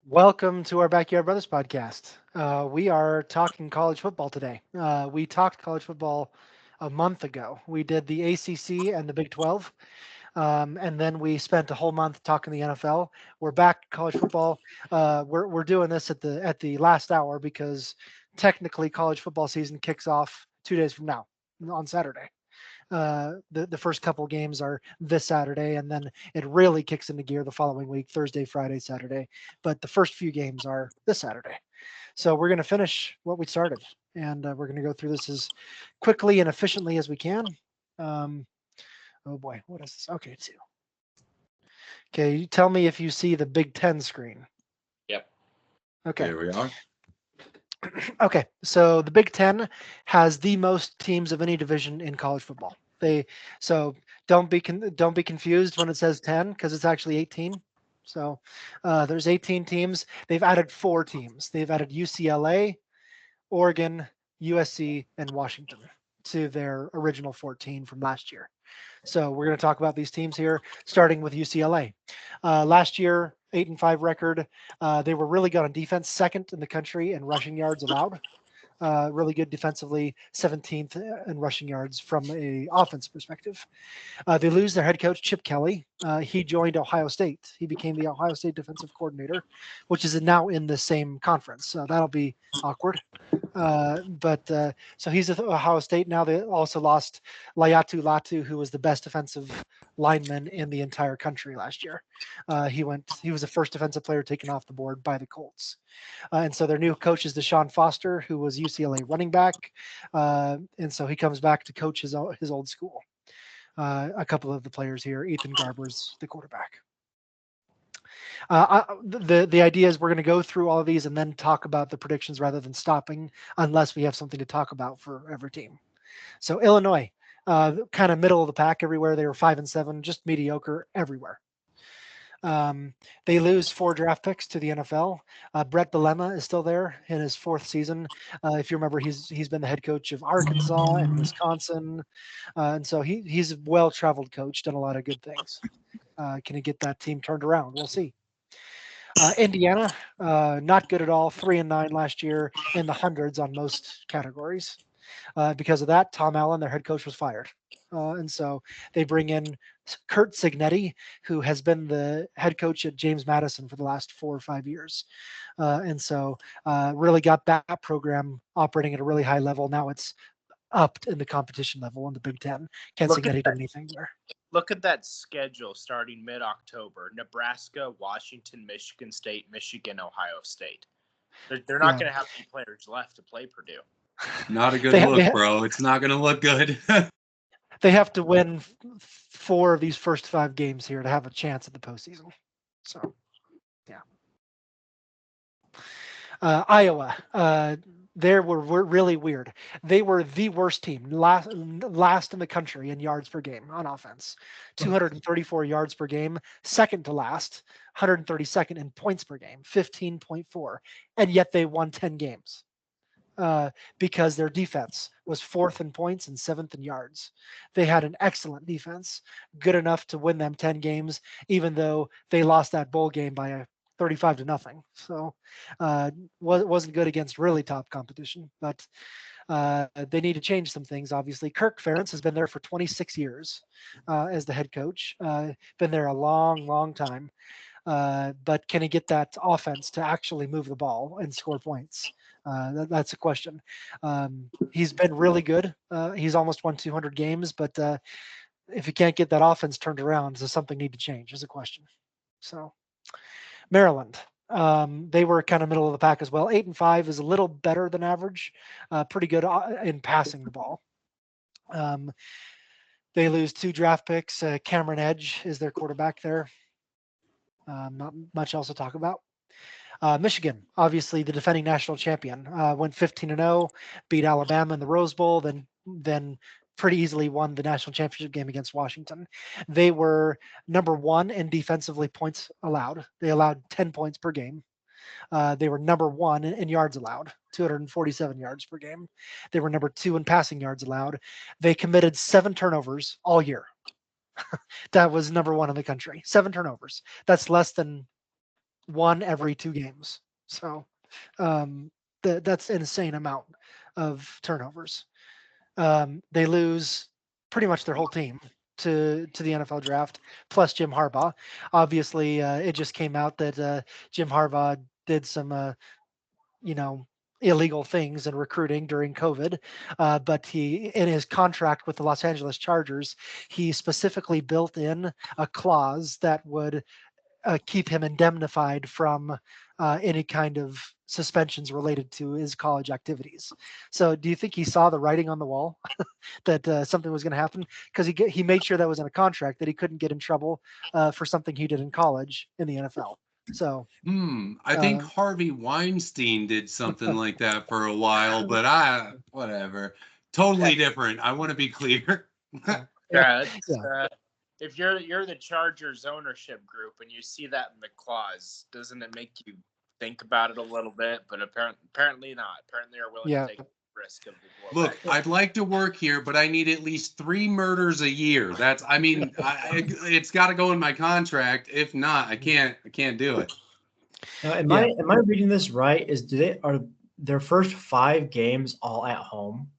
Welcome to our Backyard Brothers podcast. We are talking college football today. We talked college football a month ago. We did the ACC and the Big 12, and then we spent a whole month talking the NFL. We're back to college football. We're doing this at the last hour because technically college football season kicks off 2 days from now on Saturday. The first couple games are this Saturday, and then it really kicks into gear the following week, Thursday, Friday, Saturday. But the first few games are this Saturday. So we're going to finish what we started, and we're going to go through this as quickly and efficiently as we can. Um, oh boy, what is this? Okay, two. Okay, you tell me if you see the Big Ten screen. Yep. Okay. Here we are. Okay, so the Big Ten has the most teams of any division in college football. They so don't be confused when it says 10 because it's actually 18. So there's 18 teams. They've added four teams. They've added UCLA, Oregon, USC, and Washington to their original 14 from last year. So we're going to talk about these teams here, starting with UCLA. Last year, 8-5 record. They were really good on defense, second in the country in rushing yards allowed. Really good defensively, 17th in rushing yards from a offense perspective. They lose their head coach, Chip Kelly. He joined Ohio State. He became the Ohio State defensive coordinator, which is now in the same conference. So that'll be awkward. But so he's at Ohio State now. They also lost Layatu Latu, who was the best defensive lineman in the entire country last year. He was the first defensive player taken off the board by the Colts. And so their new coach is Deshaun Foster, who was UCLA running back. And so he comes back to coach his old school. A couple of the players here, Ethan Garber's the quarterback. The idea is we're going to go through all of these and then talk about the predictions rather than stopping unless we have something to talk about for every team. So Illinois, kind of middle of the pack everywhere. They were 5-7, just mediocre everywhere. They lose 4 draft picks to the NFL. Brett Bielema is still there in his 4th season. If you remember, he's been the head coach of Arkansas and Wisconsin, and so he's a well-traveled coach, done a lot of good things. Can he get that team turned around? We'll see. Indiana, not good at all. 3-9 last year, in the hundreds on most categories. Because of that, Tom Allen, their head coach, was fired. And so they bring in Kurt Signetti, who has been the head coach at James Madison for the last 4 or 5 years. And so really got that program operating at a really high level. Now it's up in the competition level in the Big Ten. Can't Signetti do anything there. Look at that schedule starting mid-October. Nebraska, Washington, Michigan State, Michigan, Ohio State. They're not going to have any players left to play Purdue. Not a good look, bro. It's not going to look good. They have to win 4 of these first 5 games here to have a chance at the postseason. So, yeah. Iowa, they were really weird. They were the worst team, last in the country in yards per game on offense. 234 yards per game, second to last, 132nd in points per game, 15.4. And yet they won 10 games. Because their defense was 4th in points and 7th in yards. They had an excellent defense, good enough to win them 10 games, even though they lost that bowl game by 35-0. So wasn't good against really top competition, but they need to change some things. Obviously, Kirk Ferentz has been there for 26 years as the head coach. Been there a long time. But can he get that offense to actually move the ball and score points? That's a question. He's been really good. He's almost won 200 games, but if he can't get that offense turned around, does something need to change? Is a question. So Maryland, they were kind of middle of the pack as well. 8-5 is a little better than average. Pretty good in passing the ball. They lose 2 draft picks. Cameron Edge is their quarterback there. Not much else to talk about. Michigan, obviously the defending national champion, went 15-0, beat Alabama in the Rose Bowl, then pretty easily won the national championship game against Washington. They were number 1 in defensively points allowed. They allowed 10 points per game. They were number 1 in yards allowed, 247 yards per game. They were number 2 in passing yards allowed. They committed 7 turnovers all year. That was number 1 in the country. 7 turnovers. That's less than 1 every 2 games. So that's an insane amount of turnovers. They lose pretty much their whole team to the NFL draft, plus Jim Harbaugh. Obviously, it just came out that Jim Harbaugh did some, you know, illegal things in recruiting during COVID. But he, in his contract with the Los Angeles Chargers, he specifically built in a clause that would keep him indemnified from any kind of suspensions related to his college activities. So, do you think he saw the writing on the wall that something was going to happen? Because he made sure that was in a contract that he couldn't get in trouble for something he did in college in the NFL. So, I think Harvey Weinstein did something like that for a while, but whatever. Totally different. I want to be clear. Yeah, if you're the Chargers ownership group and you see that in the clause, doesn't it make you think about it a little bit? But apparently not. Apparently they're willing to take the risk of the Look, I'd like to work here, but I need at least 3 murders a year. That's, I mean, it's got to go in my contract. If not, I can't do it. Now, am I reading this right? Are their first 5 games all at home?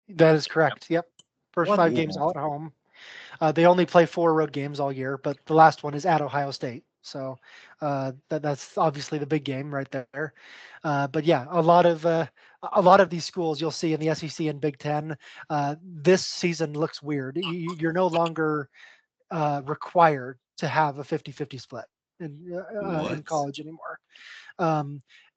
That is correct. Yep. First 5 games all at home. They only play 4 road games all year, but the last one is at Ohio State. So that's obviously the big game right there. But yeah, a lot of these schools you'll see in the SEC and Big Ten. This season looks weird. You're no longer required to have a 50-50 split in college anymore.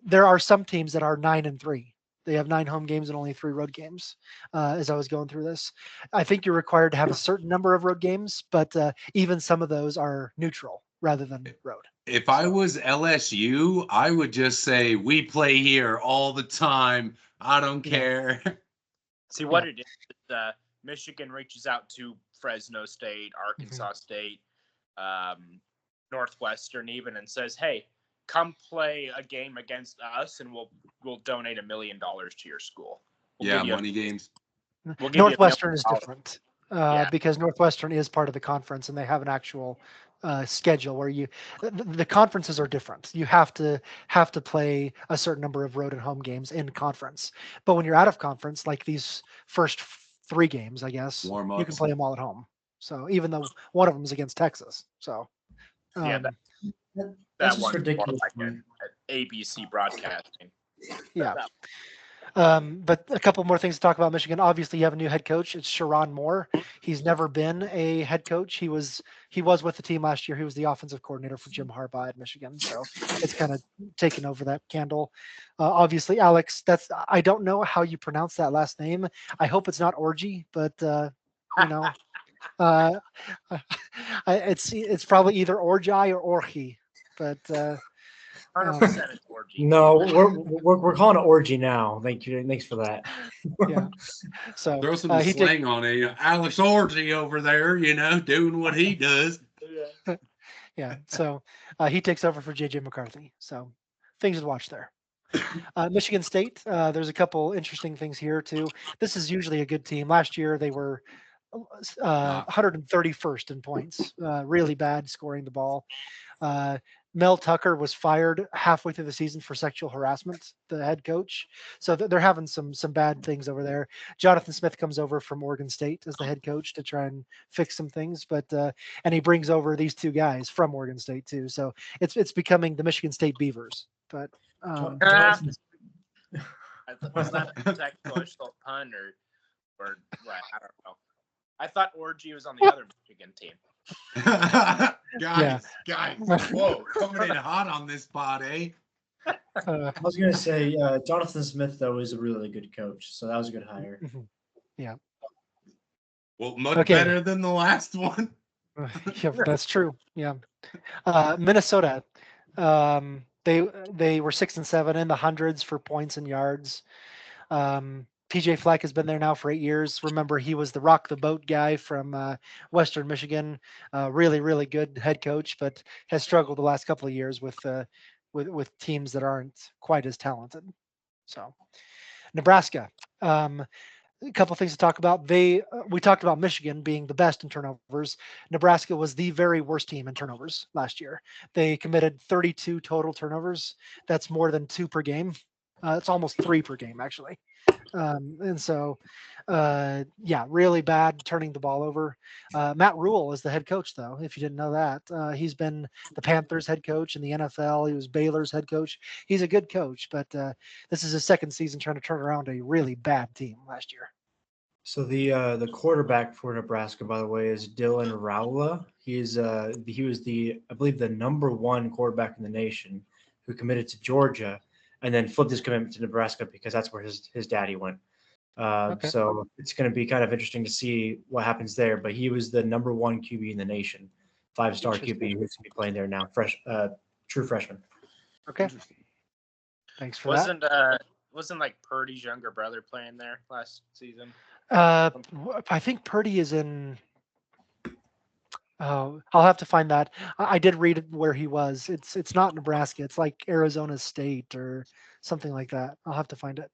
There are some teams that are 9-3. They have 9 home games and only 3 road games. As I was going through this, I think you're required to have a certain number of road games, but even some of those are neutral rather than road. If I was LSU, I would just say we play here all the time. I don't care. See what it is. Michigan reaches out to Fresno State, Arkansas State, Northwestern even, and says, "Hey, come play a game against us, and we'll donate $1 million to your school." Money games. Northwestern is different because Northwestern is part of the conference, and they have an actual schedule where the conferences are different. You have to play a certain number of road and home games in conference. But when you're out of conference, like these first 3 games, I guess you can play them all at home. So even though one of them is against Texas, so that's just ridiculous. Like ABC broadcasting. Yeah. But a couple more things to talk about Michigan. Obviously, you have a new head coach. It's Sharon Moore. He's never been a head coach. He was with the team last year. He was the offensive coordinator for Jim Harbaugh at Michigan. So it's kind of taken over that candle. Obviously, Alex, I don't know how you pronounce that last name. I hope it's not Orgy, but it's probably either Orji or Orji, but 100% it's Orgy. No, we're calling it Orgy now. Thanks for that. Yeah. So throw some slang on it. Alex Orgy over there, doing what he does. Yeah. So he takes over for JJ McCarthy. So things to watch there. Michigan State. There's a couple interesting things here too. This is usually a good team. Last year they were 131st in points. Really bad scoring the ball. Mel Tucker was fired halfway through the season for sexual harassment, the head coach. So they're having some bad things over there. Jonathan Smith comes over from Oregon State as the head coach to try and fix some things, but and he brings over these 2 guys from Oregon State too. So it's becoming the Michigan State Beavers. But was that a sexual pun or what? I don't know. I thought Orgy was on the other Michigan team. Guys, whoa, coming in hot on this pod, eh? I was going to say, Jonathan Smith, though, is a really good coach, so that was a good hire. Yeah. Well, much better than the last one. Yeah, that's true. Yeah. Minnesota, they were 6-7 in the hundreds for points and yards. PJ Fleck has been there now for 8 years. Remember, he was the rock the boat guy from Western Michigan. Really, really good head coach, but has struggled the last couple of years with teams that aren't quite as talented. So, Nebraska. a couple things to talk about. We talked about Michigan being the best in turnovers. Nebraska was the very worst team in turnovers last year. They committed 32 total turnovers. That's more than 2 per game. It's almost 3 per game actually. And so, yeah, really bad turning the ball over. Matt Rule is the head coach, though. If you didn't know that, he's been the Panthers head coach in the NFL. He was Baylor's head coach. He's a good coach, but this is his second season trying to turn around a really bad team last year. So the quarterback for Nebraska, by the way, is Dylan Raula. He was I believe the number 1 quarterback in the nation who committed to Georgia and then flipped his commitment to Nebraska because that's where his daddy went. Okay. So it's going to be kind of interesting to see what happens there. But he was the number 1 QB in the nation, 5-star QB who's going to be playing there now, true freshman. Okay. Thanks for that. Wasn't like Purdy's younger brother playing there last season? I think Purdy is in. I'll have to find that. I did read where he was. It's not Nebraska. It's like Arizona State or something like that. I'll have to find it.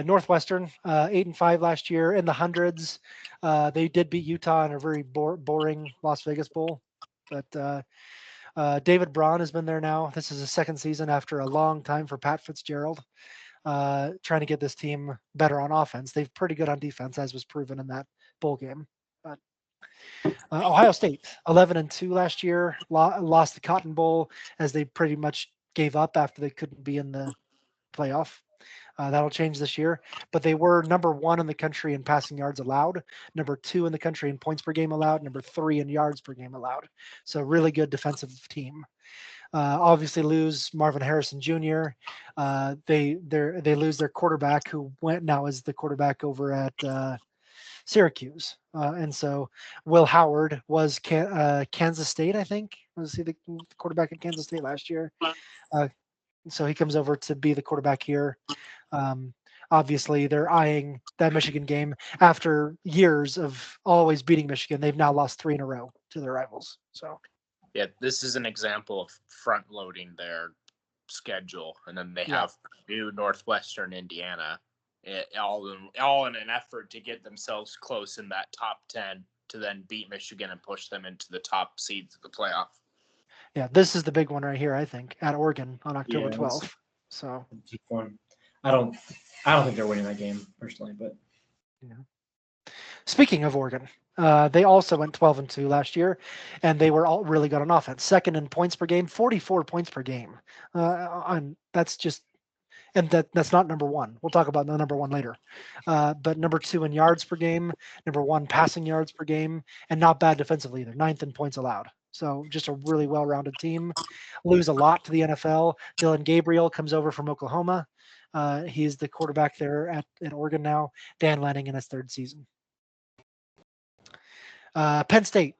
Northwestern 8-5 last year in the hundreds. They did beat Utah in a very boring Las Vegas Bowl, but David Braun has been there now. This is his second season after a long time for Pat Fitzgerald. Trying to get this team better on offense. They've pretty good on defense, as was proven in that bowl game. But Ohio State 11-2 last year, lost the Cotton Bowl as they pretty much gave up after they couldn't be in the playoff. That'll change this year, but they were number 1 in the country in passing yards allowed, number 2 in the country in points per game allowed, number 3 in yards per game allowed. So really good defensive team. Obviously lose Marvin Harrison Jr. They lose their quarterback who now is the quarterback over at Syracuse. And so Will Howard was Kansas State, I think. Was he the quarterback at Kansas State last year? So he comes over to be the quarterback here. Obviously, they're eyeing that Michigan game after years of always beating Michigan. They've now lost 3 in a row to their rivals. So, yeah, this is an example of front loading their schedule, and then they have Purdue, Northwestern, Indiana, all in an effort to get themselves close in that top 10 to then beat Michigan and push them into the top seeds of the playoff. Yeah, this is the big one right here, I think, at Oregon on October 12th. So, I don't think they're winning that game personally, but speaking of Oregon, they also went 12-2 last year, and they were all really good on offense. Second in points per game, 44 points per game. That's just, and that's not number 1. We'll talk about the number 1 later. But number 2 in yards per game, number 1 passing yards per game, and not bad defensively either. 9th in points allowed. So just a really well-rounded team. Lose a lot to the NFL. Dylan Gabriel comes over from Oklahoma. He's the quarterback there at Oregon now. Dan Lanning in his 3rd season. Penn State.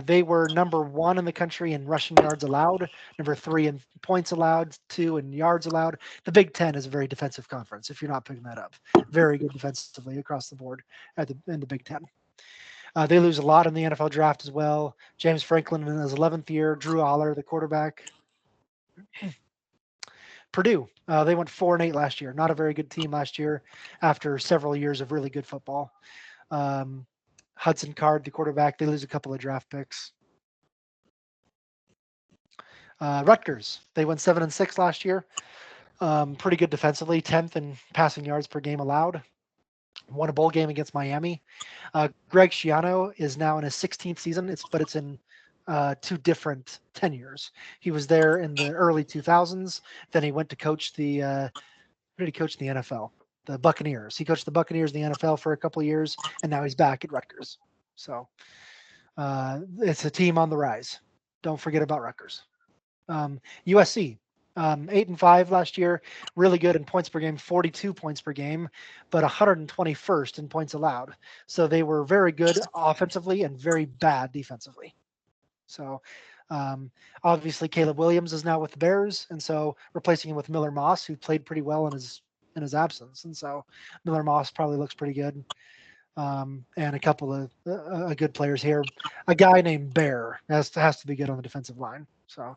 They were number 1 in the country in rushing yards allowed, number 3 in points allowed, 2 in yards allowed. The Big Ten is a very defensive conference, if you're not picking that up. Very good defensively across the board in the Big Ten. They lose a lot in the NFL draft as well. James Franklin in his 11th year, Drew Aller, the quarterback. Purdue, they went 4-8 last year. Not a very good team last year after several years of really good football. Hudson Card, the quarterback, they lose a couple of draft picks. Rutgers, they went 7-6 last year. Pretty good defensively, 10th in passing yards per game allowed. Won a bowl game against Miami. Greg Schiano is now in his 16th season, but it's in 2 different tenures. He was there in the early 2000s. Then he went to coach the who did he coach in the NFL? The Buccaneers. He coached the Buccaneers in the NFL for a couple of years, and now he's back at Rutgers. So it's a team on the rise. Don't forget about Rutgers. USC, 8-5 last year, really good in points per game, 42 points per game, but 121st in points allowed. So they were very good offensively and very bad defensively. So obviously Caleb Williams is now with the Bears, and so replacing him with Miller Moss, who played pretty well in his absence. And so Miller Moss probably looks pretty good. And a couple of good players here. A guy named Bear has to be good on the defensive line. So,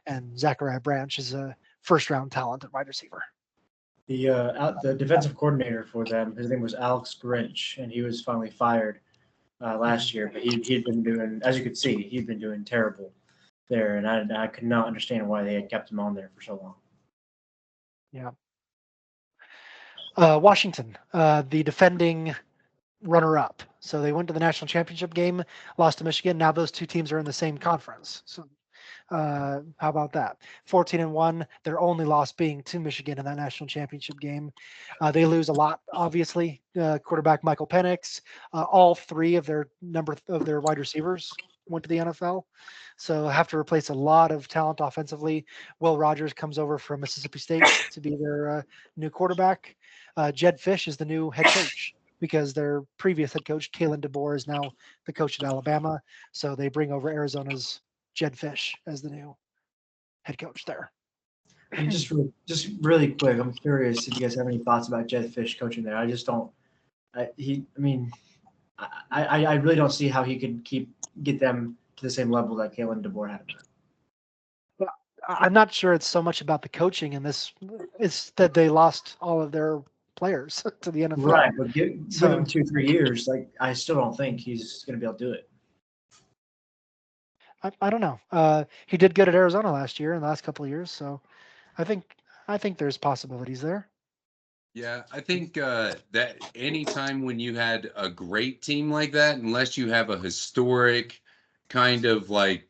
and Zachariah Branch is a first-round talent at wide receiver. The defensive coordinator for them, his name was Alex Grinch, and he was finally fired last year. But he'd been doing, as you could see, he'd been doing terrible there, and I could not understand why they had kept him on there for so long. Yeah. Washington, the defending runner-up. So they went to the national championship game, lost to Michigan. Now those two teams are in the same conference. So how about that? 14-1. Their only loss being to Michigan in that national championship game. They lose a lot, obviously. Quarterback Michael Penix. All three of their wide receivers went to the NFL. So have to replace a lot of talent offensively. Will Rogers comes over from Mississippi State to be their new quarterback. Jed Fish is the new head coach because their previous head coach, Kalen DeBoer, is now the coach at Alabama. So they bring over Arizona's Jed Fish as the new head coach there. And just really quick, I'm curious if you guys have any thoughts about Jed Fish coaching there. I just don't. I really don't see how he could get them to the same level that Kalen DeBoer had. I'm not sure it's so much about the coaching in this. It's that they lost all of their players to the NFL. Right, but give him 2-3 years. Like, I still don't think he's going to be able to do it. I don't know. He did good at Arizona last year in the last couple of years, so I think there's possibilities there. Yeah, I think that anytime when you had a great team like that, unless you have a historic kind of like,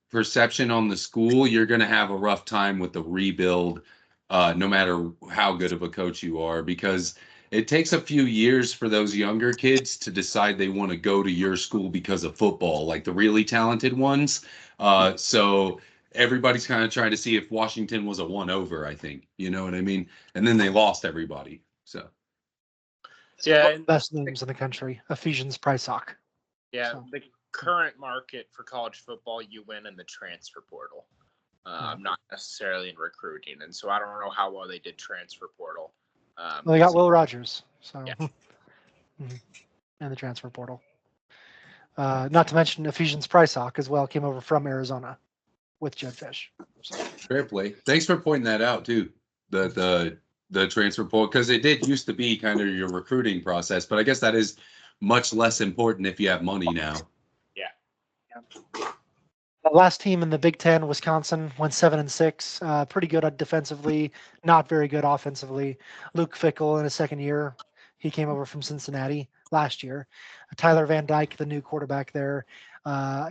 perception on the school, you're going to have a rough time with the rebuild, no matter how good of a coach you are, because it takes a few years for those younger kids to decide they want to go to your school because of football, like the really talented ones. So everybody's kind of trying to see if Washington was a one over, I think, you know what I mean? And then they lost everybody. So Yeah, best names in the country. Ephesians Prysock. Yeah, So. the current market for college football, you win in the transfer portal. Not necessarily in recruiting, and so I don't know how well they did transfer portal. Well, they got Will Rogers, so Yeah. and the transfer portal. Not to mention Ephesians Prysock as well came over from Arizona with Jed Fish. So. Fair play. Thanks for pointing that out too. The transfer portal, because it did used to be kind of your recruiting process, but I guess that is much less important if you have money now. Yeah. The last team in the Big Ten, Wisconsin, went 7-6. Pretty good defensively, not very good offensively. Luke Fickell in his second year, he came over from Cincinnati last year. Tyler Van Dyke, the new quarterback there,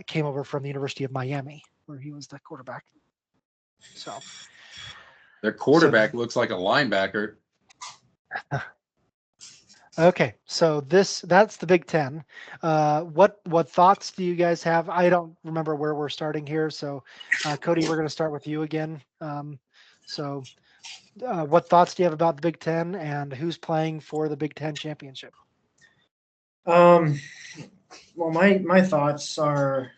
came over from the University of Miami, where he was the quarterback. So their quarterback looks like a linebacker. Okay, so that's the Big Ten. What thoughts do you guys have? I don't remember where we're starting here, so Cody, we're going to start with you again. What thoughts do you have about the Big Ten and who's playing for the Big Ten championship? Well, my thoughts are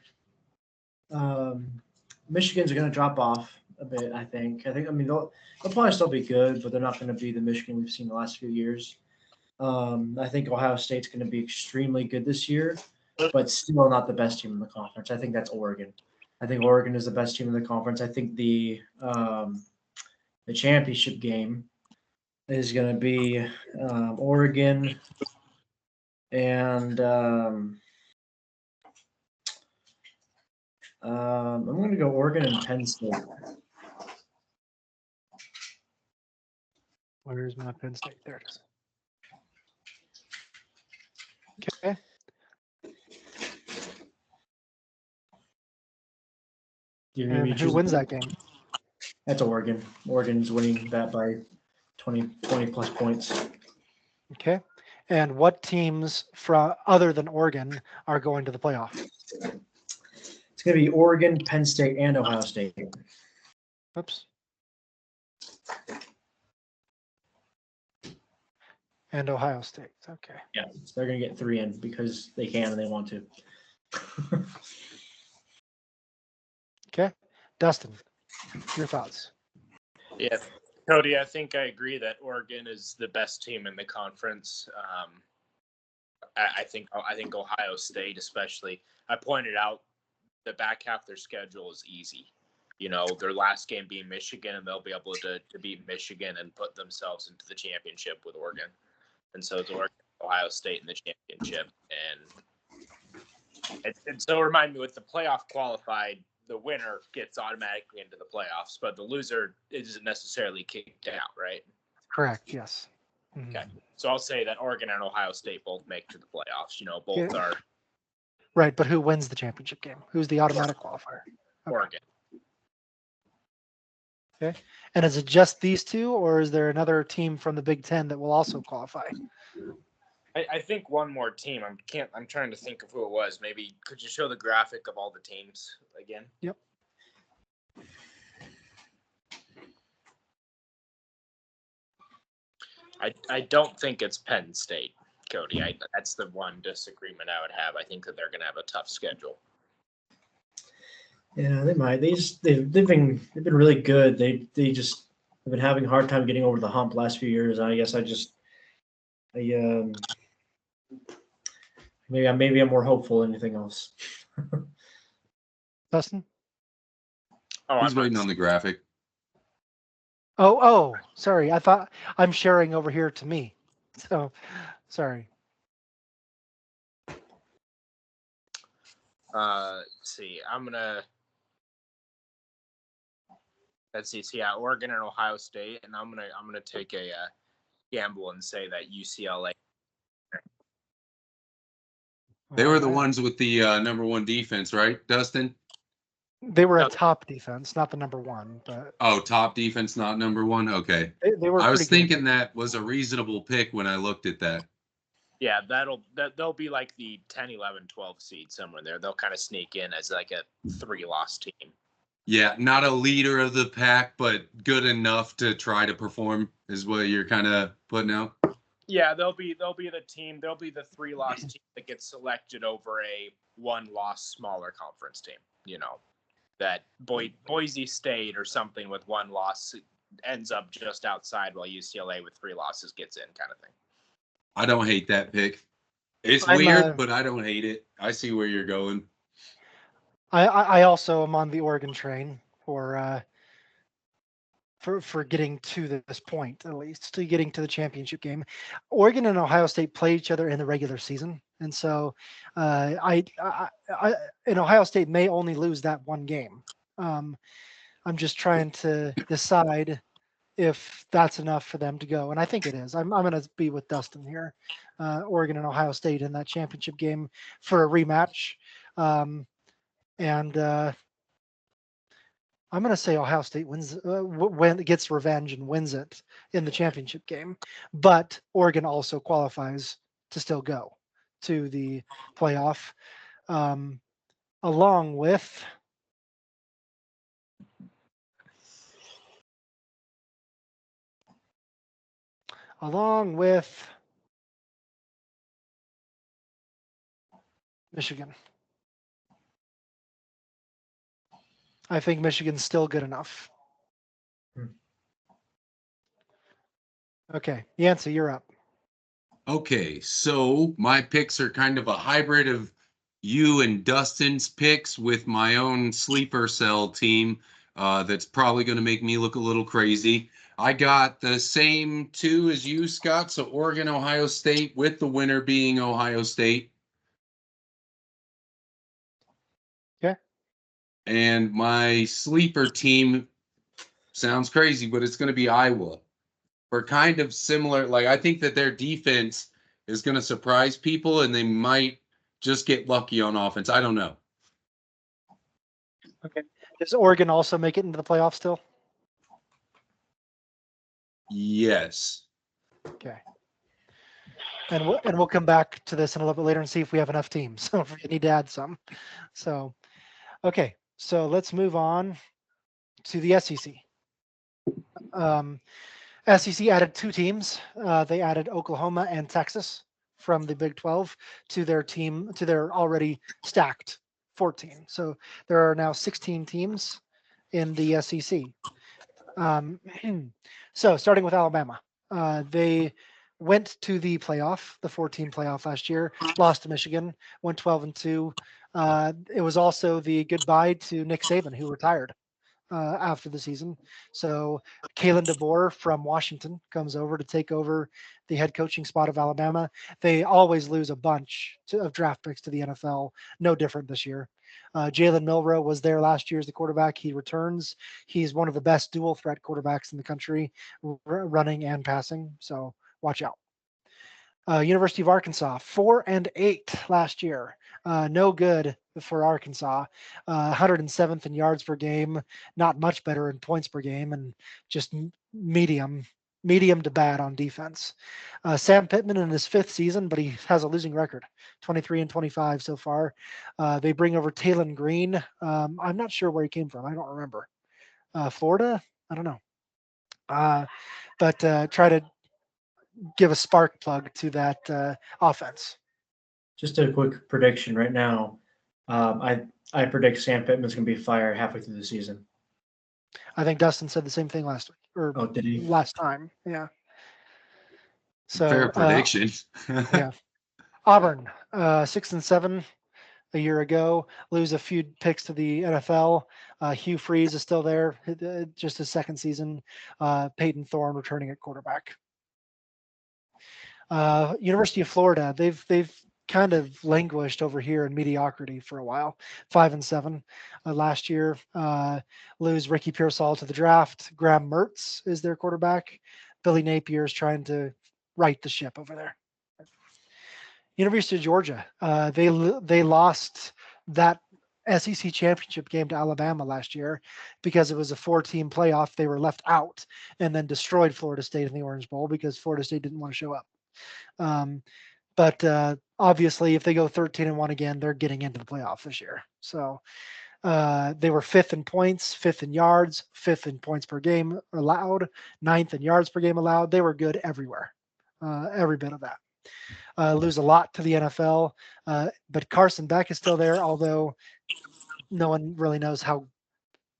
Michigan's going to drop off a bit. I mean they'll probably still be good, but they're not going to be the Michigan we've seen the last few years. I think Ohio State's going to be extremely good this year, but still not the best team in the conference. I think that's Oregon. I think Oregon is the best team in the conference. I think the championship game is going to be Oregon and I'm going to go Oregon and Penn State. Where's my Penn State? There it is. Okay. And who wins that game? That's Oregon. Oregon's winning that by 20 plus points. Okay. And what teams from other than Oregon are going to the playoff? It's going to be Oregon, Penn State, and Ohio State. Oops. And Ohio State. Okay. Yeah, so they're going to get 3 in because they can and they want to. Okay. Dustin, your thoughts? Yeah. Cody, I think I agree that Oregon is the best team in the conference. I think Ohio State, especially. I pointed out the back half of their schedule is easy. their last game being Michigan, and they'll be able to beat Michigan and put themselves into the championship with Oregon. And so it's Oregon, Ohio State in the championship. And so remind me, with the playoff qualified, the winner gets automatically into the playoffs, but the loser isn't necessarily kicked out, right? Correct. Yes. Okay. So I'll say that Oregon and Ohio State both make to the playoffs. Both Yeah. are Right, but who wins the championship game? Who's the automatic qualifier? Oregon. Okay. And is it just these two, or is there another team from the Big Ten that will also qualify? I think one more team. I'm trying to think of who it was. Maybe could you show the graphic of all the teams again? Yep. I don't think it's Penn State, Cody. That's the one disagreement I would have. I think that they're going to have a tough schedule. Yeah, they might. They've been really good. They just have been having a hard time getting over the hump last few years. I guess maybe I'm more hopeful than anything else. Dustin? Oh, He's waiting on the graphic. Oh, sorry. I thought I'm sharing over here to me. So, sorry. Let's see. Let's see. So yeah, Oregon and Ohio State, and I'm gonna take a gamble and say that UCLA. They were the ones with the number one defense, right, Dustin? They were No. a top defense, not the number one, but Oh, top defense, not number one. Okay, they were. I was pretty good. thinking that was a reasonable pick when I looked at that. Yeah, they'll be like the 10, 11, 12 seed somewhere there. They'll kind of sneak in as like a 3-loss team. Yeah, not a leader of the pack, but good enough to try to perform is what you're kind of putting out. Yeah, they'll be the team. They'll be the 3-loss team that gets selected over a 1-loss smaller conference team. That Boise State or something with 1 loss ends up just outside, while UCLA with 3 losses gets in, kind of thing. I don't hate that pick. It's I'm, weird, but I don't hate it. I see where you're going. I also am on the Oregon train for getting to this point, at least to getting to the championship game. Oregon and Ohio State play each other in the regular season, and so and Ohio State may only lose that one game. I'm just trying to decide if that's enough for them to go, and I think it is. I'm going to be with Dustin here. Oregon and Ohio State in that championship game for a rematch, and I'm going to say Ohio State wins when it gets revenge and wins it in the championship game, but Oregon also qualifies to still go to the playoff, along with Michigan. I think Michigan's still good enough. Okay, Yancey, you're up. Okay, so my picks are kind of a hybrid of you and Dustin's picks with my own sleeper cell team that's probably going to make me look a little crazy. I got the same 2 as you, Scott, so Oregon, Ohio State, with the winner being Ohio State. Okay. And my sleeper team sounds crazy, but it's going to be Iowa. For kind of similar, like I think that their defense is going to surprise people and they might just get lucky on offense. I don't know. Okay. Does Oregon also make it into the playoffs still? Yes. Okay. And we'll come back to this in a little bit later and see if we have enough teams. So if we need to add some. So, okay. So let's move on to the SEC. SEC added 2 teams. They added Oklahoma and Texas from the Big 12 to their already stacked 14. So there are now 16 teams in the SEC. So starting with Alabama, they went to the playoff, the 14 playoff last year, lost to Michigan, went 12-2. It was also the goodbye to Nick Saban, who retired after the season. So Kalen DeBoer from Washington comes over to take over the head coaching spot of Alabama. They always lose a bunch of draft picks to the NFL. No different this year. Jalen Milroe was there last year as the quarterback. He returns. He's one of the best dual threat quarterbacks in the country, running and passing. So watch out. University of Arkansas, 4-8 last year. No good for Arkansas. 107th in yards per game, not much better in points per game, and just medium to bad on defense. Sam Pittman in his 5th season, but he has a losing record, 23-25 so far. They bring over Talon Green. I'm not sure where he came from. I don't remember. Florida? I don't know. But try to give a spark plug to that offense. Just a quick prediction right now. I predict Sam Pittman's going to be fired halfway through the season. I think Dustin said the same thing last week or Did he? last time. Yeah. So Fair prediction. yeah. Auburn, 6-7 a year ago, lose a few picks to the NFL. Hugh Freeze is still there, just his 2nd season. Peyton Thorne returning at quarterback. University of Florida, they've kind of languished over here in mediocrity for a while. 5-7 last year. Lose Ricky Pearsall to the draft. Graham Mertz is their quarterback. Billy Napier is trying to right the ship over there. University of Georgia, they lost that SEC championship game to Alabama last year because it was a 4-team playoff. They were left out and then destroyed Florida State in the Orange Bowl because Florida State didn't want to show up. But obviously, if they go 13-1 again, they're getting into the playoff this year. So they were 5th in points, 5th in yards, 5th in points per game allowed, 9th in yards per game allowed. They were good everywhere, every bit of that. Lose a lot to the NFL, but Carson Beck is still there, although no one really knows how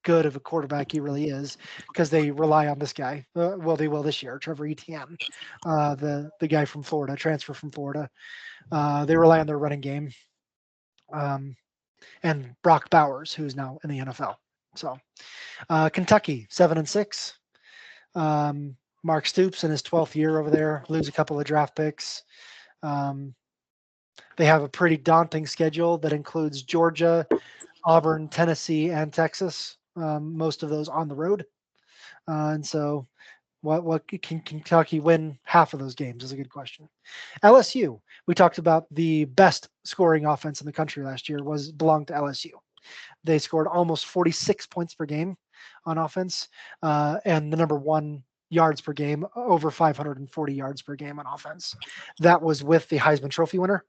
good of a quarterback he really is because they rely on this guy. Well, they will this year, Trevor Etienne, the guy from Florida, transfer from Florida. They rely on their running game, and Brock Bowers, who's now in the NFL. So Kentucky, 7-6. Mark Stoops in his 12th year over there, lose a couple of draft picks. They have a pretty daunting schedule that includes Georgia, Auburn, Tennessee, and Texas. Most of those on the road. And so what can Kentucky win half of those games is a good question. LSU, we talked about the best scoring offense in the country last year belonged to LSU. They scored almost 46 points per game on offense, and the number 1 yards per game, over 540 yards per game on offense. That was with the Heisman Trophy winner.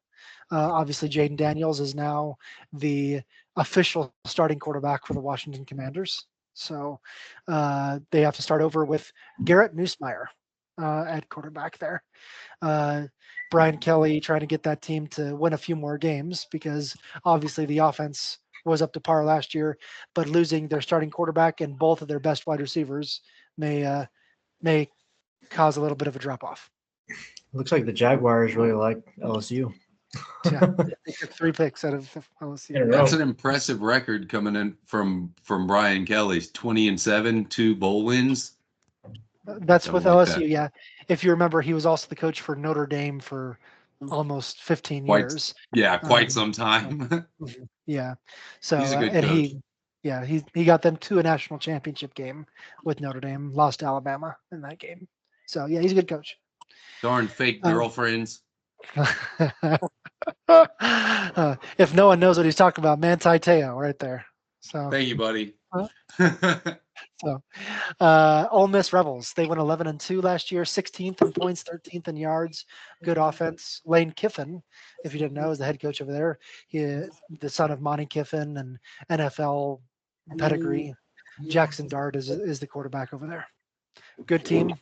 Obviously, Jaden Daniels is now the official starting quarterback for the Washington Commanders. So they have to start over with Garrett Nussmeier at quarterback there. Brian Kelly trying to get that team to win a few more games because obviously the offense was up to par last year, but losing their starting quarterback and both of their best wide receivers may cause a little bit of a drop off. Looks like the Jaguars really like LSU. Yeah, they took 3 picks out of LSU. That's an impressive record coming in from Brian Kelly's 20-7, 2 bowl wins. That's with like LSU. that. Yeah, if you remember, he was also the coach for Notre Dame for almost 15 years. Quite some time. Yeah, so He's a good and coach. he got them to a national championship game with Notre Dame, lost to Alabama in that game. So yeah, he's a good coach. Darn fake girlfriends. If no one knows what he's talking about, Manti Te'o right there. So Thank you, buddy. So Ole Miss Rebels, they went 11-2 last year, 16th in points, 13th in yards, good offense. Lane Kiffin, if you didn't know, is the head coach over there. The son of Monty Kiffin and NFL pedigree. Jackson Dart is the quarterback over there. Good team.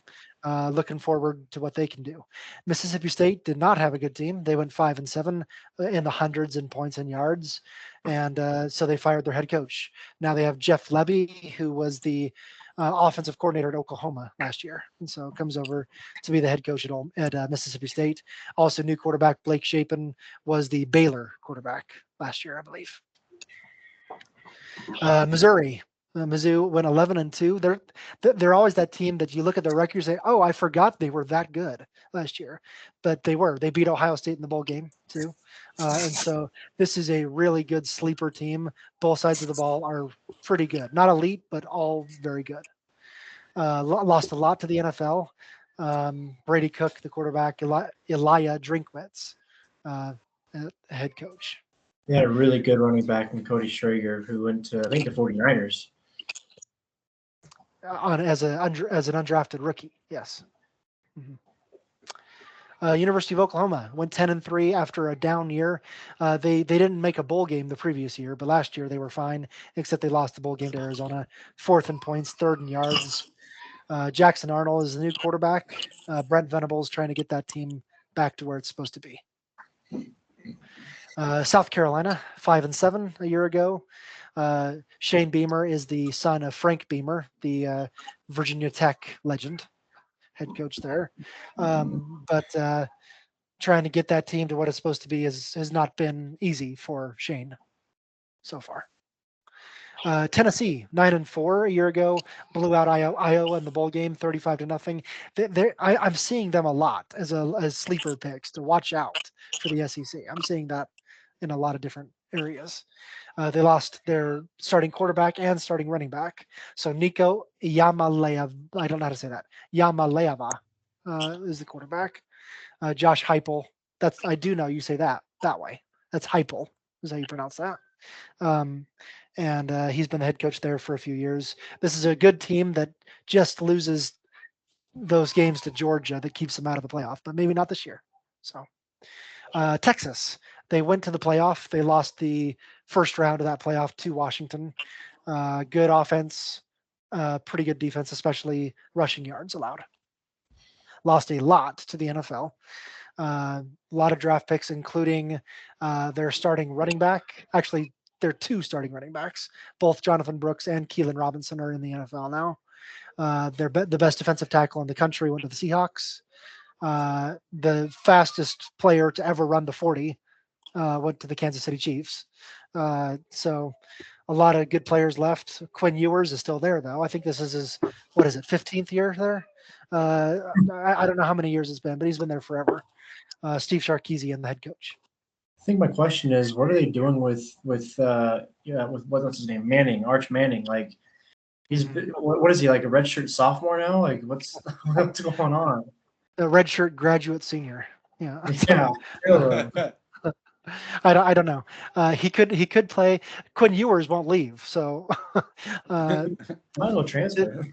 Looking forward to what they can do. Mississippi State did not have a good team. They went 5-7 in the hundreds in points and yards, and so they fired their head coach. Now they have Jeff Lebby, who was the offensive coordinator at Oklahoma last year, and so comes over to be the head coach at Mississippi State. Also, new quarterback Blake Shapen was the Baylor quarterback last year, I believe. Missouri. Mizzou went 11-2. They're always that team that you look at their record and say, "Oh, I forgot they were that good last year," but they were. They beat Ohio State in the bowl game too, and so this is a really good sleeper team. Both sides of the ball are pretty good. Not elite, but all very good. Lost a lot to the NFL. Brady Cook, the quarterback, Elijah Drinkwitz, head coach. They had a really good running back in Cody Schrager, who went to, I think, the 49ers. As an undrafted rookie, yes. University of Oklahoma went 10-3 after a down year. They didn't make a bowl game the previous year, but last year they were fine, except they lost the bowl game to Arizona. 4th in points, 3rd in yards. Jackson Arnold is the new quarterback. Brent Venables trying to get that team back to where it's supposed to be. South Carolina, 5-7 a year ago. Shane Beamer is the son of Frank Beamer, the Virginia Tech legend, head coach there. But trying to get that team to what it's supposed to be has not been easy for Shane so far. Tennessee, 9-4 a year ago, blew out Iowa in the bowl game, 35-0. I'm seeing them a lot as sleeper picks to watch out for the SEC. I'm seeing that in a lot of different areas. They lost their starting quarterback and starting running back. So Nico Yamaleava, I don't know how to say that. Yamaleava is the quarterback. Josh Heupel, I do know you say that way. That's Heupel is how you pronounce that. And he's been the head coach there for a few years. This is a good team that just loses those games to Georgia that keeps them out of the playoff, but maybe not this year. So Texas, they went to the playoff. They lost the first round of that playoff to Washington. Good offense, pretty good defense, especially rushing yards allowed. Lost a lot to the NFL. A lot of draft picks, including their starting running back. Actually, they're 2 starting running backs. Both Jonathan Brooks and Keelan Robinson are in the NFL now. They're the best defensive tackle in the country went to the Seahawks. The fastest player to ever run the 40 went to the Kansas City Chiefs. So a lot of good players left. Quinn Ewers is still there, though. I think this is his, 15th year there? I don't know how many years it's been, but he's been there forever. Steve Sarkisian, the head coach. I think my question is, what are they doing with what's his name, Manning, Arch Manning? Like, what is he, like a redshirt sophomore now? Like, what's going on? A redshirt graduate senior. Yeah. Yeah. Really. I don't know. He could play. Quinn Ewers won't leave, so Might as well transfer.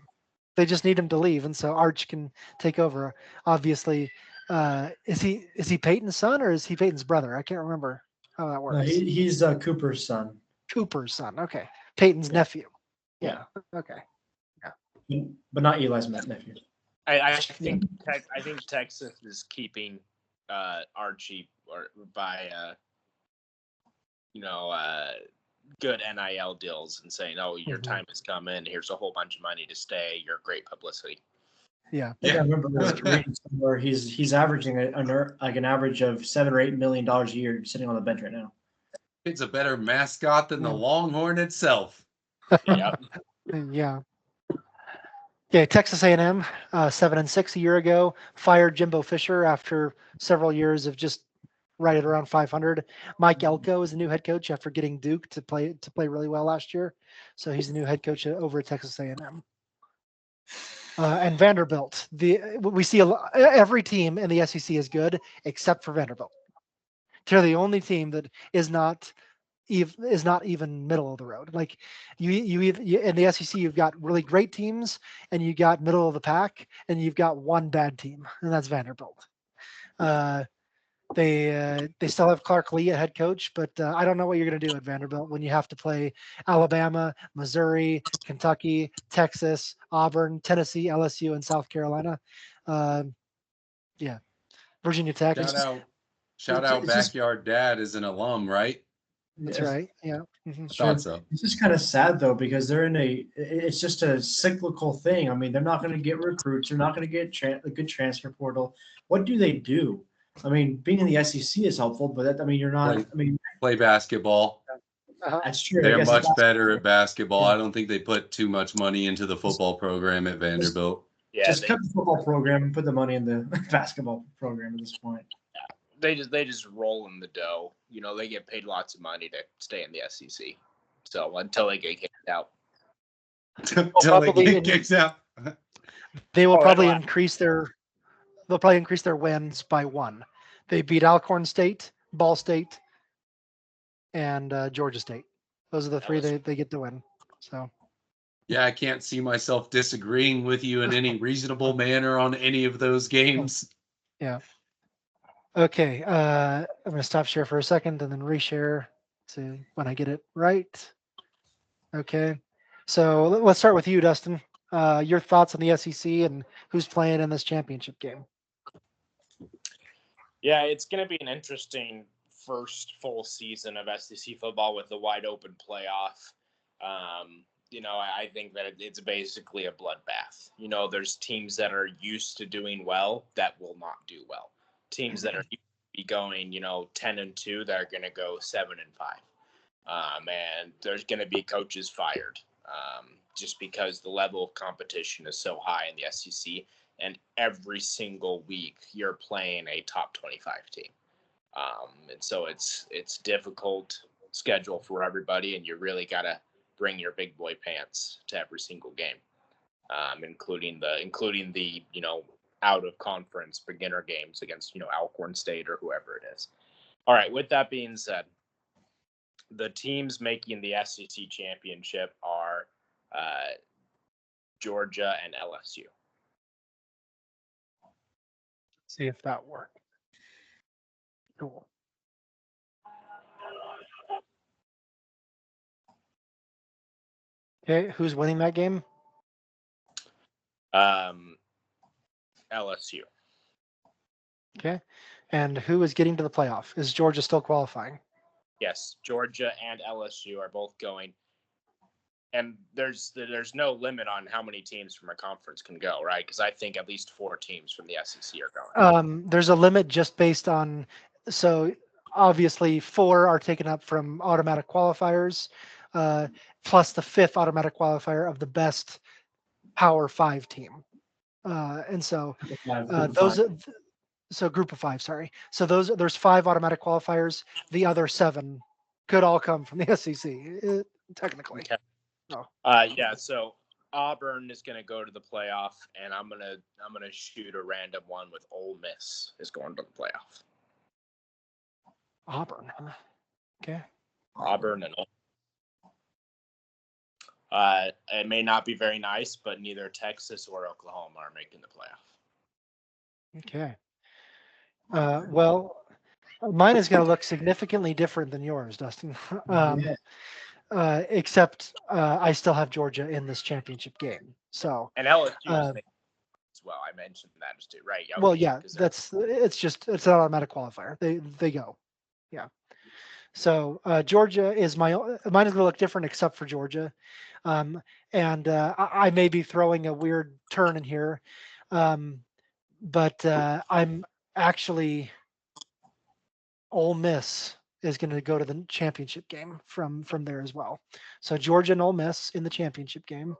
They just need him to leave, and so Arch can take over. Obviously, is he Peyton's son or is he Peyton's brother? I can't remember how that works. He's Cooper's son. Cooper's son. Okay, Peyton's nephew. Yeah. Okay. Yeah. But not Eli's nephew. I think Texas is keeping Archie by good NIL deals and saying, "Oh, your time has come in. Here's a whole bunch of money to stay. You're great publicity." Yeah. I remember reading somewhere he's averaging an average of $7 or $8 million a year sitting on the bench right now. It's a better mascot than the Longhorn itself. Yep. Yeah. Yeah, Texas A&M, 7-6 a year ago, fired Jimbo Fisher after several years of just right at around 500. Mike Elko is the new head coach after getting Duke to play really well last year. So he's the new head coach over at Texas A&M. And Vanderbilt, we see every team in the SEC is good except for Vanderbilt. They're the only team that is not even middle of the road. Like you in the SEC, you've got really great teams and you got middle of the pack, and you've got one bad team, and that's Vanderbilt. They still have Clark Lee, a head coach, but I don't know what you're going to do at Vanderbilt when you have to play Alabama, Missouri, Kentucky, Texas, Auburn, Tennessee, LSU, and South Carolina. Virginia Tech. Shout out Backyard Dad is an alum, right? That's right. Yeah. Mm-hmm. Thought so. It's just kind of sad though, because it's just a cyclical thing. I mean, they're not going to get recruits. They're not going to get a good transfer portal. What do they do? I mean, being in the SEC is helpful, but you're not. Play basketball. That's true. I They're guess much it's better at basketball. Yeah. I don't think they put too much money into the football program at Vanderbilt. Yeah, just cut the football program and put the money in the basketball program at this point. they just roll in the dough. You know, they get paid lots of money to stay in the SEC. So until they get kicked out, Until they probably get kicked out. They will Oh, probably it'll increase their they'll probably increase their wins by one. They beat Alcorn State, Ball State, and Georgia State. Those are the three they get to win. So Yeah, I can't see myself disagreeing with you in any reasonable manner on any of those games. yeah. Okay, I'm gonna stop share for a second and then reshare to when I get it right. Okay, so let's start with you, Dustin. Your thoughts on the SEC and who's playing in this championship game? Yeah, it's going to be an interesting first full season of SEC football with the wide open playoff. You know, I think that it's basically a bloodbath. You know, there's teams that are used to doing well that will not do well. Teams that are used to be going, 10-2, that are going to go 7-5. And there's going to be coaches fired just because the level of competition is so high in the SEC. And every single week you're playing a top 25 team. And so it's difficult schedule for everybody, and you really got to bring your big boy pants to every single game, including the out of conference beginner games against Alcorn State or whoever it is. All right, with that being said, the teams making the SEC championship are Georgia and LSU. See if that worked. Cool. Okay, who's winning that game? LSU. Okay, and who is getting to the playoff? Is Georgia still qualifying? Yes, Georgia and LSU are both going. And there's no limit on how many teams from a conference can go, right? Because I think at least 4 teams from the SEC are going. There's a limit just based on, so obviously 4 are taken up from automatic qualifiers, plus the 5th automatic qualifier of the best Power 5 team. And so so group of 5, sorry. So there's 5 automatic qualifiers. The other 7 could all come from the SEC, technically. Okay. Oh. Yeah. So Auburn is going to go to the playoff, and I'm gonna shoot a random one with Ole Miss is going to the playoff. Auburn. Okay. Auburn and Ole. It may not be very nice, but neither Texas or Oklahoma are making the playoff. Okay. Well, mine is going to look significantly different than yours, Dustin. Except I still have Georgia in this championship game. So And LSU is making as well. I mentioned that too, right? Okay, well, yeah, it's an automatic qualifier. They go. Yeah. So Georgia is mine is going to look different except for Georgia. And I may be throwing a weird turn in here. But I'm actually Ole Miss is going to go to the championship game from there as well. So Georgia and Ole Miss in the championship game.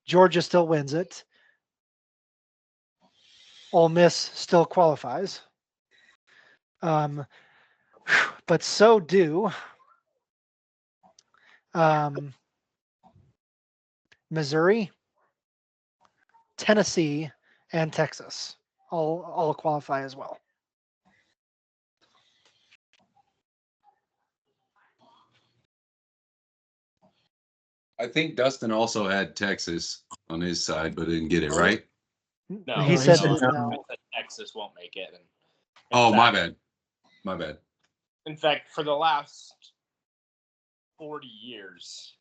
Georgia still wins it. Ole Miss still qualifies. But so do Missouri, Tennessee, and Texas. All qualify as well. I think Dustin also had Texas on his side, but didn't get it right. No, he said no. no. Texas won't make it. And Oh, my bad. My bad. In fact, for the last 40 years,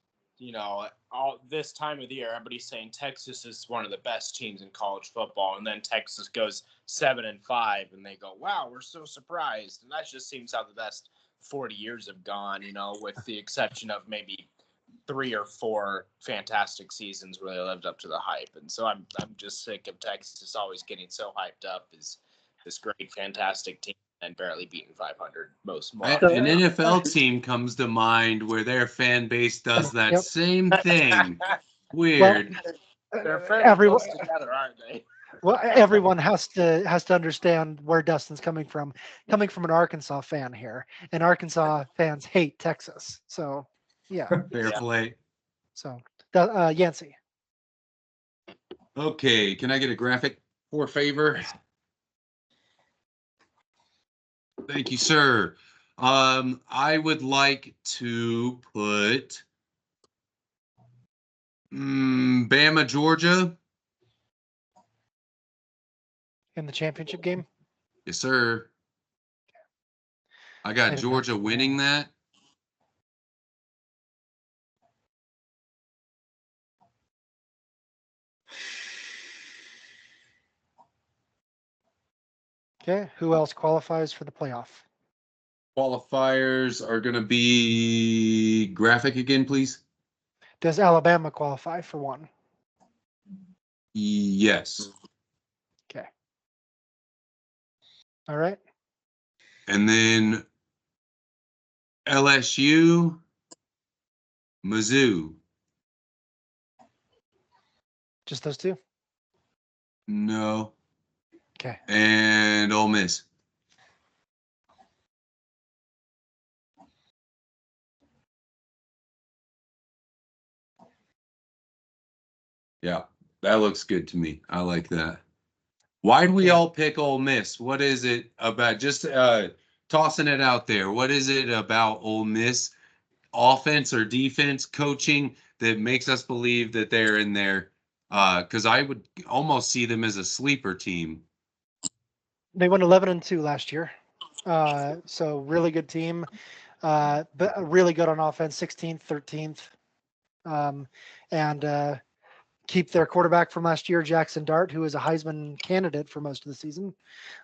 all this time of the year, everybody's saying Texas is one of the best teams in college football, and then Texas goes 7-5, and they go, "Wow, we're so surprised." And that just seems how the best 40 years have gone. With the exception of maybe 3 or 4 fantastic seasons where they lived up to the hype. And so I'm just sick of Texas always getting so hyped up as this great, fantastic team and barely beaten 500 most more. An NFL team comes to mind where their fan base does that Yep. same thing. Weird. They're fairly everyone, close together, aren't they? well, everyone has to understand where Dustin's coming from an Arkansas fan here, and Arkansas fans hate Texas. So, yeah. Fair play. So, Yancey. Okay, can I get a graphic for favor? Thank you, sir. I would like to put Bama, Georgia. In the championship game. Yes, sir. I got Georgia winning that. Okay. Who else qualifies for the playoff? Qualifiers are going to be graphic again, please. Does Alabama qualify for one? Yes. Okay. All right. And then LSU, Mizzou. Just those two? No. Okay. And Ole Miss. Yeah, that looks good to me. I like that. Why'd we all pick Ole Miss? What is it about? Just tossing it out there. What is it about Ole Miss, offense or defense, coaching, that makes us believe that they're in there? Because I would almost see them as a sleeper team. They went 11-2 last year. So really good team. But really good on offense, 16th, 13th. And keep their quarterback from last year, Jackson Dart, who is a Heisman candidate for most of the season.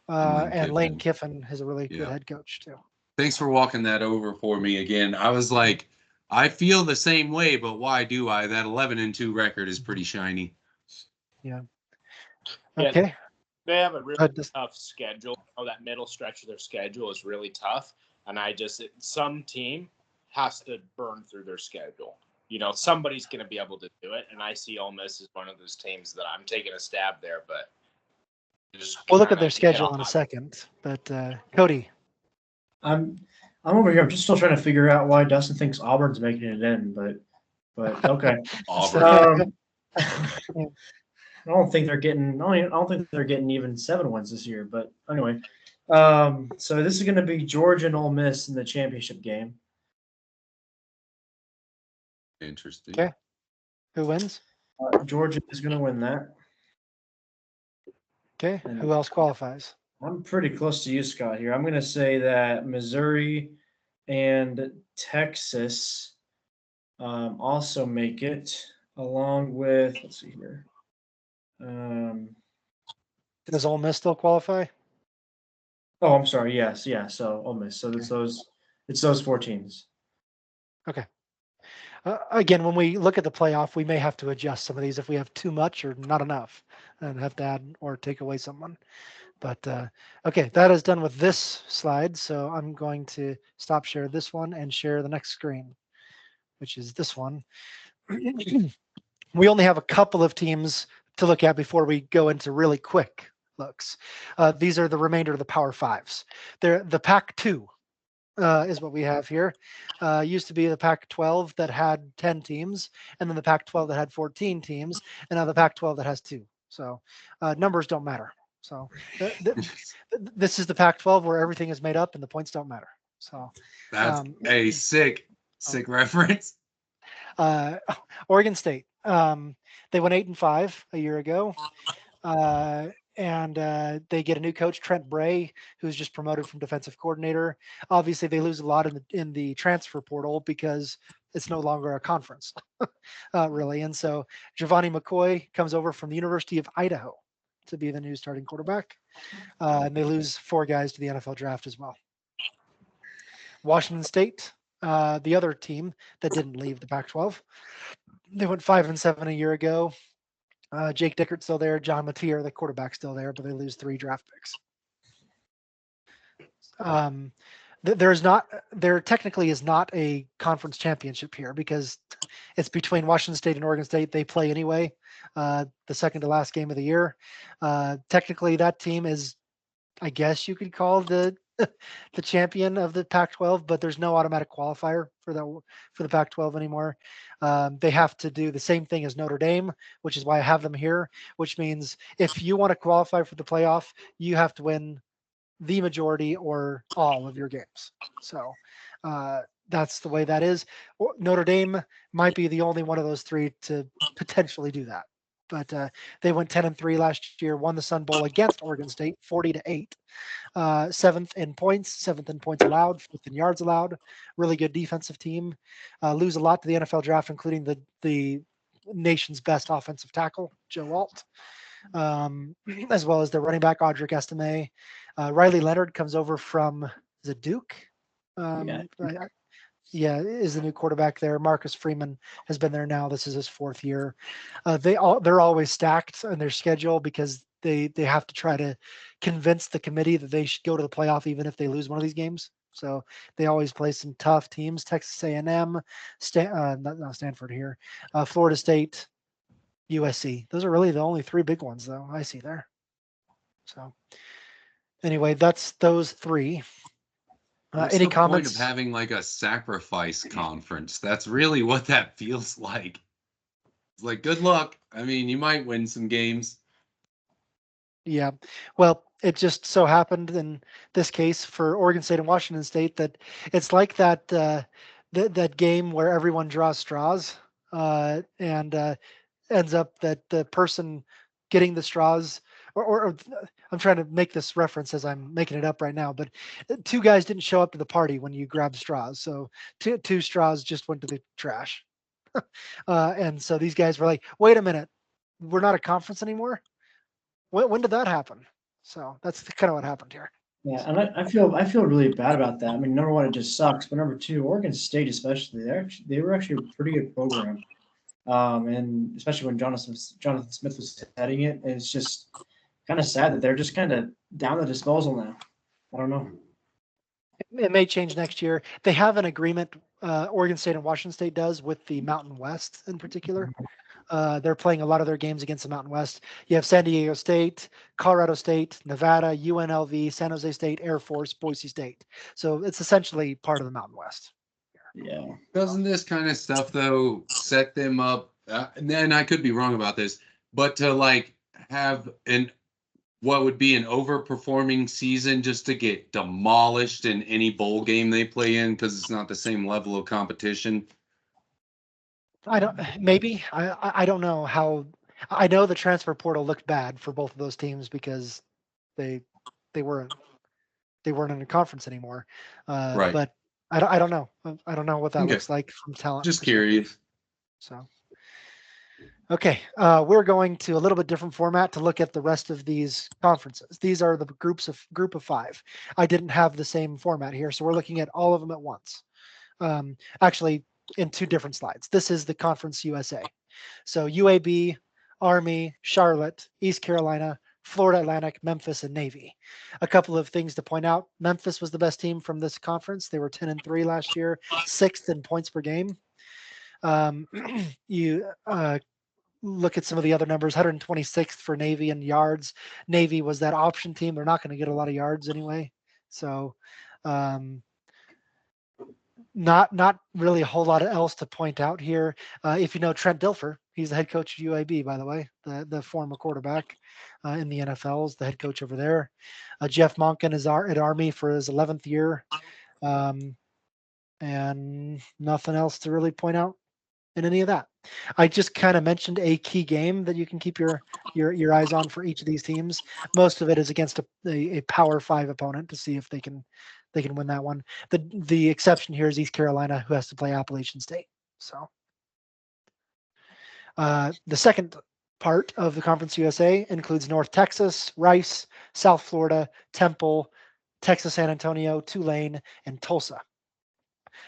And Lane Kiffin is a really good head coach too. Thanks for walking that over for me again. I was like, I feel the same way, but why do I? That 11-2 record is pretty shiny. Yeah. Yeah, Okay. they have a really tough schedule. Oh, that middle stretch of their schedule is really tough. And some team has to burn through their schedule. You know, somebody's going to be able to do it. And I see Ole Miss as one of those teams that I'm taking a stab there. But we'll look at their schedule in a second. But Cody. I'm over here. I'm just still trying to figure out why Dustin thinks Auburn's making it in, but okay. Auburn. I don't think they're getting. I don't think they're getting even 7 wins this year. But anyway, so this is going to be Georgia and Ole Miss in the championship game. Interesting. Okay. Who wins? Georgia is going to win that. Okay. Who else qualifies? I'm pretty close to you, Scott, here. I'm going to say that Missouri and Texas also make it, along with, let's see here. Does Ole Miss still qualify? Oh, I'm sorry. Yes. Yeah. So Ole Miss. So it's those 4 teams. Okay. Again, when we look at the playoff, we may have to adjust some of these if we have too much or not enough, and have to add or take away someone. But okay, that is done with this slide. So I'm going to stop share this one and share the next screen, which is this one. We only have a couple of teams to look at before we go into really quick looks. These are the remainder of the Power Fives. They're the Pac-2 is what we have here. Used to be the Pac-12 that had 10 teams, and then the Pac-12 that had 14 teams, and now the Pac-12 that has 2. So numbers don't matter. So this is the Pac-12 where everything is made up and the points don't matter. So that's a sick reference. Oregon State. They went 8-5 a year ago. And they get a new coach, Trent Bray, who's just promoted from defensive coordinator. Obviously, they lose a lot in the transfer portal because it's no longer a conference, really. And so Giovanni McCoy comes over from the University of Idaho to be the new starting quarterback. And they lose 4 guys to the NFL draft as well. Washington State, the other team that didn't leave the Pac-12, they went 5-7 a year ago. Jake Dickert's still there. John Mateer, the quarterback, still there, but they lose 3 draft picks. There technically is not a conference championship here because it's between Washington State and Oregon State. They play anyway, the second to last game of the year. Technically, that team is, I guess you could call the the champion of the Pac-12, but there's no automatic qualifier for the Pac-12 anymore. They have to do the same thing as Notre Dame, which is why I have them here. Which means if you want to qualify for the playoff, you have to win the majority or all of your games. So that's the way that is. Notre Dame might be the only one of those three to potentially do that. But they went 10-3 last year, won the Sun Bowl against Oregon State 40-8. Seventh in points allowed, fifth in yards allowed. Really good defensive team. Lose a lot to the NFL draft, including the nation's best offensive tackle, Joe Alt, as well as their running back, Audric Estime. Riley Leonard comes over from Duke. Yeah, is the new quarterback there. Marcus Freeman has been there now. This is his fourth year. They're always stacked on their schedule because they have to try to convince the committee that they should go to the playoff even if they lose one of these games. So they always play some tough teams. Texas A&M, not Stanford here, Florida State, USC. Those are really the only three big ones, though, I see there. So anyway, that's those three. Any comments? Point of having like a sacrifice conference? That's really what that feels like. It's like, good luck. I mean, you might win some games. Yeah. Well, it just so happened in this case for Oregon State and Washington State that it's like that that game where everyone draws straws and ends up that the person getting the straws or I'm trying to make this reference as I'm making it up right now, but two guys didn't show up to the party when you grabbed straws. So two straws just went to the trash. And so these guys were like, wait a minute, we're not a conference anymore? When did that happen? So that's kind of what happened here. Yeah, and I feel really bad about that. I mean, number one, it just sucks, but number two, Oregon State especially, they were actually a pretty good program, and especially when Jonathan Smith was heading it, and it's just kind of sad that they're just kind of down the disposal now. I don't know. It may change next year. They have an agreement, Oregon State and Washington State does, with the Mountain West in particular. They're playing a lot of their games against the Mountain West. You have San Diego State, Colorado State, Nevada, UNLV, San Jose State, Air Force, Boise State. So it's essentially part of the Mountain West. Yeah. Doesn't this kind of stuff, though, set them up? And I could be wrong about this, but to like have what would be an overperforming season just to get demolished in any bowl game they play in because it's not the same level of competition. I don't know how. I know the transfer portal looked bad for both of those teams because they weren't in a conference anymore. Right. But I don't know. I don't know what that looks like from talent. Just curious. So. Okay, we're going to a little bit different format to look at the rest of these conferences. These are the group of five. I didn't have the same format here, so we're looking at all of them at once. Actually, in two different slides. This is the Conference USA. So UAB, Army, Charlotte, East Carolina, Florida Atlantic, Memphis, and Navy. A couple of things to point out. Memphis was the best team from this conference. They were 10-3 last year, 6th in points per game. You look at some of the other numbers, 126th for Navy in yards. Navy was that option team. They're not going to get a lot of yards anyway. So not really a whole lot else to point out here. If you know Trent Dilfer, he's the head coach of UAB, by the way, the former quarterback in the NFL, is the head coach over there. Jeff Monken is at Army for his 11th year. And nothing else to really point out in any of that. I just kind of mentioned a key game that you can keep your eyes on for each of these teams. Most of it is against a Power 5 opponent to see if they can win that one. The exception here is East Carolina, who has to play Appalachian State. So the second part of the Conference USA includes North Texas, Rice, South Florida, Temple, Texas San Antonio, Tulane, and Tulsa.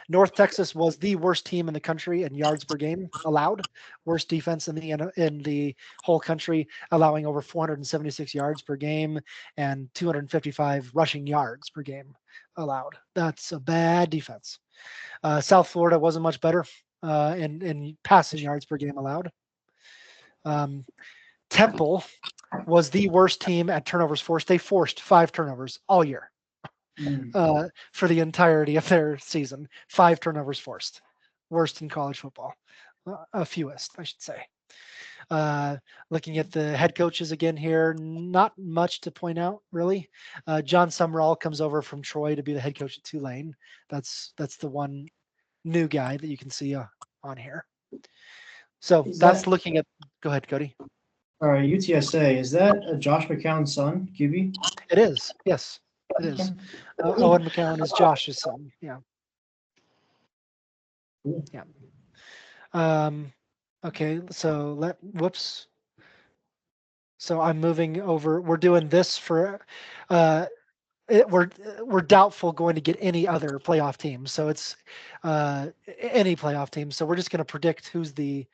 North Texas was the worst team in the country in yards per game allowed, worst defense in the whole country, allowing over 476 yards per game and 255 rushing yards per game allowed. That's a bad defense. South Florida wasn't much better in passing yards per game allowed. Temple was the worst team at turnovers forced. They forced 5 turnovers all year for the entirety of their season. 5 turnovers forced, worst in college football, fewest, I should say. Looking at the head coaches again here, not much to point out really. John Sumrall comes over from Troy to be the head coach at Tulane. That's the one new guy that you can see on here. So that's looking at. Go ahead, Cody. All right, UTSA, is that Josh McCown's son, QB? It is. Yes, it is. Owen McCown is Josh's son. Yeah. Cool. Yeah. Okay. So whoops. So I'm moving over. We're doing this for. We're doubtful going to get any other playoff teams. So it's any playoff team. So we're just going to predict who's going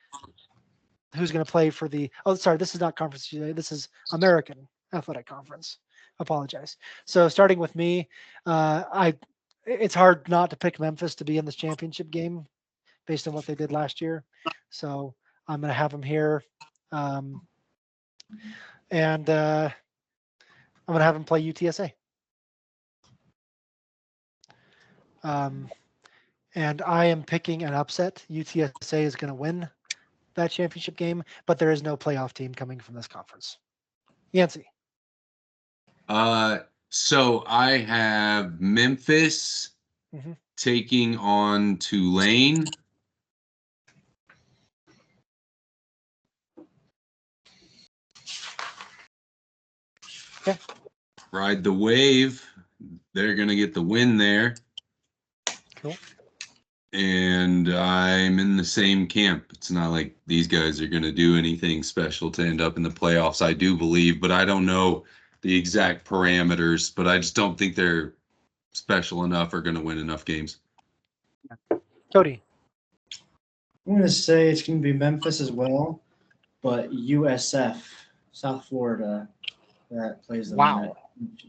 to play for the. Oh, sorry. This is not conference today. This is American Athletic Conference. Apologize. So starting with me, it's hard not to pick Memphis to be in this championship game based on what they did last year. So I'm going to have them here. And I'm going to have them play UTSA. And I am picking an upset. UTSA is going to win that championship game, but there is no playoff team coming from this conference. Yancey. So I have Memphis taking on Tulane. Okay. Ride the wave. They're going to get the win there. Cool. And I'm in the same camp. It's not like these guys are going to do anything special to end up in the playoffs, I do believe, but I don't know the exact parameters, but I just don't think they're special enough or going to win enough games. Cody. I'm going to say it's going to be Memphis as well, but USF, South Florida, that plays them. Wow.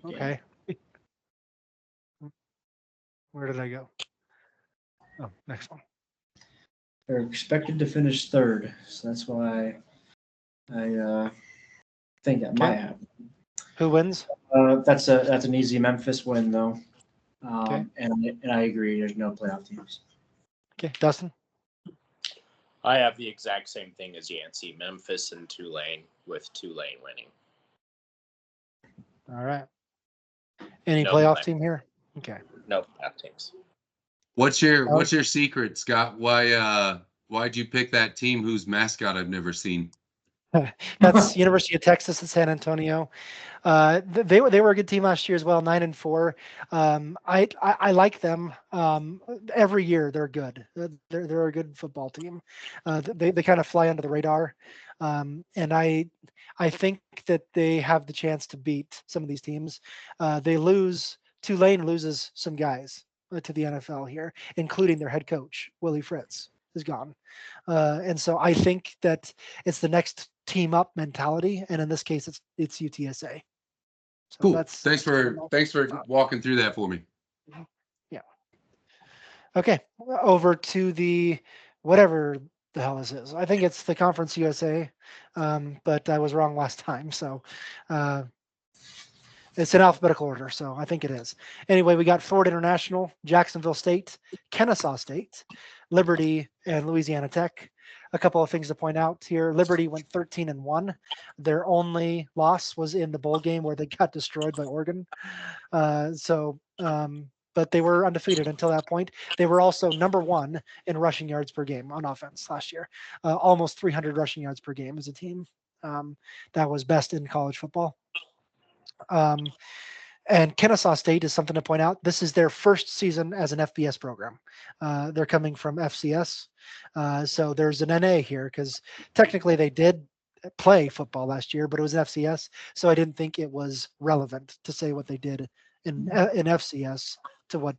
Okay. Where did I go? Oh, next one. They're expected to finish third, so that's why I think that might happen. Who wins? That's an easy Memphis win, though. Okay. And I agree. There's no playoff teams. Okay, Dustin. I have the exact same thing as Yancey, Memphis and Tulane, with Tulane winning. All right. Any No playoff play. team here? Okay. No playoff teams. What's your secret, Scott? Why'd you pick that team whose mascot I've never seen? That's University of Texas at San Antonio. They were a good team last year as well, 9-4. I like them. Every year they're good. They're a good football team. They kind of fly under the radar, and I think that they have the chance to beat some of these teams. Tulane loses some guys to the NFL here, including their head coach, Willie Fritz, is gone. And so I think that it's the next team up mentality. And in this case, it's UTSA. So cool. Thanks for walking through that for me. Yeah. Okay. Over to the, whatever the hell this is. I think it's the Conference USA. But I was wrong last time. So, it's in alphabetical order, so I think it is. Anyway, we got Florida International, Jacksonville State, Kennesaw State, Liberty, and Louisiana Tech. A couple of things to point out here. Liberty went 13-1. Their only loss was in the bowl game where they got destroyed by Oregon. But they were undefeated until that point. They were also number 1 in rushing yards per game on offense last year. Almost 300 rushing yards per game as a team. That was best in college football. And Kennesaw State is something to point out. This is their first season as an FBS program. They're coming from FCS. So there's an NA here because technically they did play football last year, but it was an FCS. So I didn't think it was relevant to say what they did in FCS to what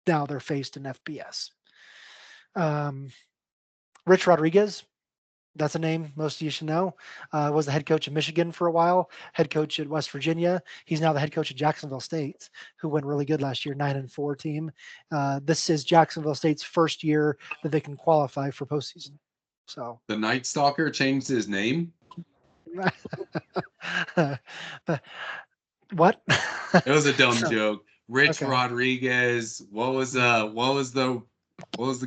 now they're faced in FBS. Rich Rodriguez, that's a name most of you should know. Was the head coach of Michigan for a while, head coach at West Virginia. He's now the head coach at Jacksonville State, who went really good last year, 9-4 team. This is Jacksonville State's first year that they can qualify for postseason. So The Night Stalker changed his name. what? It was a dumb So- joke. Rich okay. Rodriguez. What was the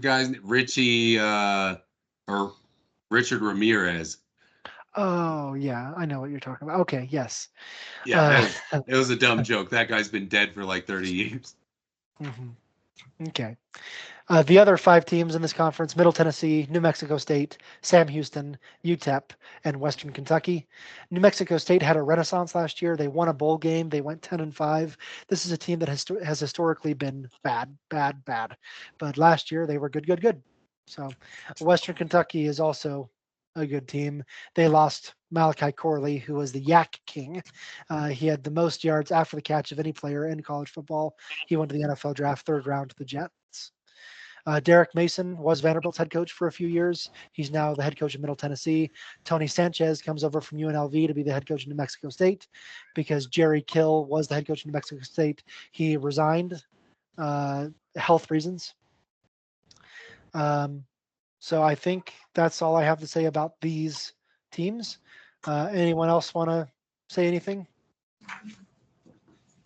guy's name? Richie or Richard Ramirez. Oh yeah, I know what you're talking about. Okay, yes. Yeah, it was a dumb joke. That guy's been dead for like 30 years. Mhm. Okay. The other 5 teams in this conference: Middle Tennessee, New Mexico State, Sam Houston, UTEP, and Western Kentucky. New Mexico State had a renaissance last year. They won a bowl game. They went 10-5. This is a team that has historically been bad. But last year they were good. So Western Kentucky is also a good team. They lost Malachi Corley, who was the Yak King. He had the most yards after the catch of any player in college football. He went to the NFL draft, 3rd round to the Jets. Derek Mason was Vanderbilt's head coach for a few years. He's now the head coach of Middle Tennessee. Tony Sanchez comes over from UNLV to be the head coach of New Mexico State because Jerry Kill was the head coach of New Mexico State. He resigned, health reasons. So I think that's all I have to say about these teams. Anyone else want to say anything?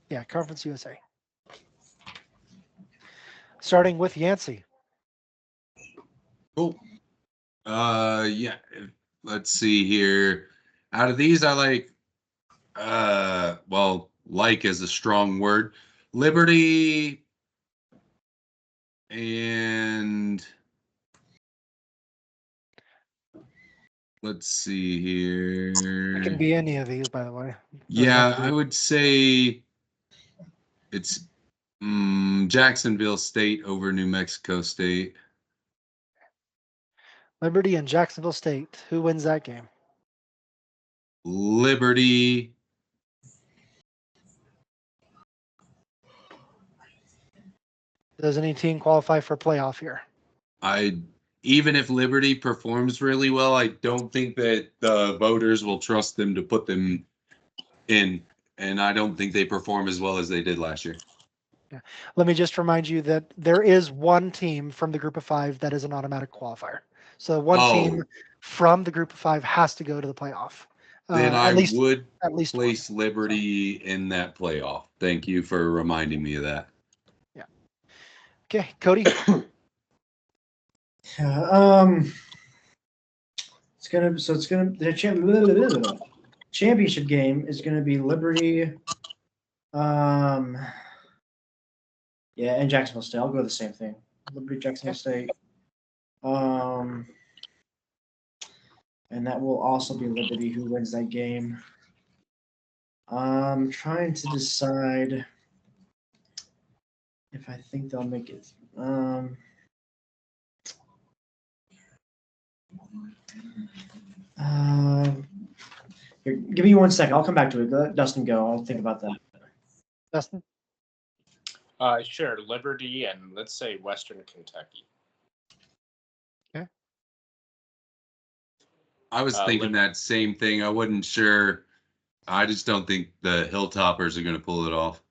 Yeah, Conference USA. Starting with Yancey. Cool. Yeah. Let's see here. Out of these, I like. Well, like is a strong word. Liberty and let's see here. It can be any of these, by the way. Yeah, I would say it's Jacksonville State over New Mexico State. Liberty and Jacksonville State. Who wins that game? Liberty. Does any team qualify for playoff here? Even if Liberty performs really well, I don't think that the voters will trust them to put them in, and I don't think they perform as well as they did last year. Yeah. Let me just remind you that there is one team from the group of 5 that is an automatic qualifier. So one team from the group of 5 has to go to the playoff. Then I would at least place Liberty in that playoff. Thank you for reminding me of that. Yeah. Okay, Cody. The championship game is gonna be Liberty. Yeah, and Jacksonville State. I'll go the same thing. Liberty, Jacksonville State. And that will also be Liberty who wins that game. I'm trying to decide if I think they'll make it. Here, give me 1 second. I'll come back to it. Let Dustin go. I'll think about that. Dustin? Sure, Liberty and let's say Western Kentucky. Okay. I was thinking that same thing. I wasn't sure. I just don't think the Hilltoppers are going to pull it off.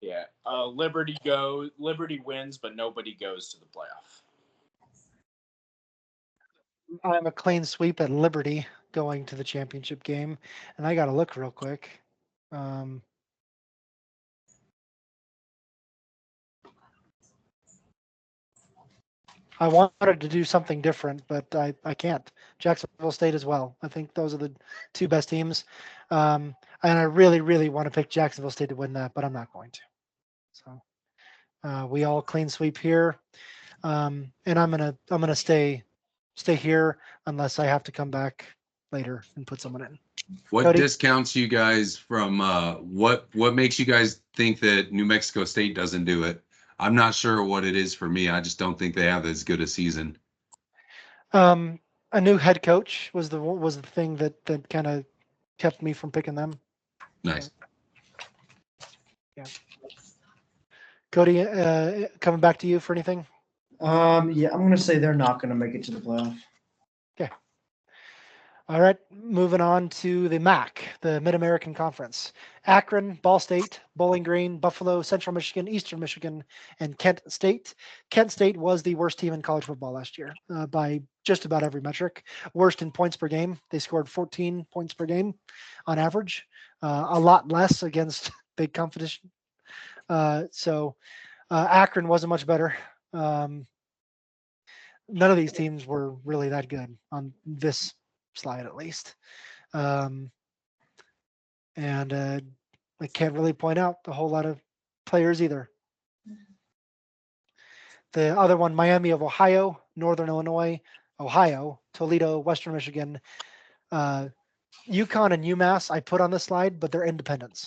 Yeah, Liberty wins, but nobody goes to the playoff. I'm a clean sweep at Liberty going to the championship game, and I got to look real quick. I wanted to do something different, but I can't. Jacksonville State as well. I think those are the 2 best teams. And I really, really want to pick Jacksonville State to win that, but I'm not going to. So we all clean sweep here. And I'm gonna stay here unless I have to come back later and put someone in. What Cody? discounts you guys from what makes you guys think that New Mexico State doesn't do it? I'm not sure what it is for me. I just don't think they have as good a season. A new head coach was the thing that kind of kept me from picking them. Nice. Yeah. Cody, coming back to you for anything? Yeah, I'm gonna say they're not gonna make it to the playoff. All right, moving on to the MAC, the Mid-American Conference. Akron, Ball State, Bowling Green, Buffalo, Central Michigan, Eastern Michigan, and Kent State. Kent State was the worst team in college football last year by just about every metric. Worst in points per game. They scored 14 points per game on average, a lot less against big competition. So Akron wasn't much better. None of these teams were really that good on this slide, at least. And I can't really point out a whole lot of players either. The other one, Miami of Ohio, Northern Illinois, Ohio, Toledo, Western Michigan, UConn and UMass I put on this slide, but they're independents.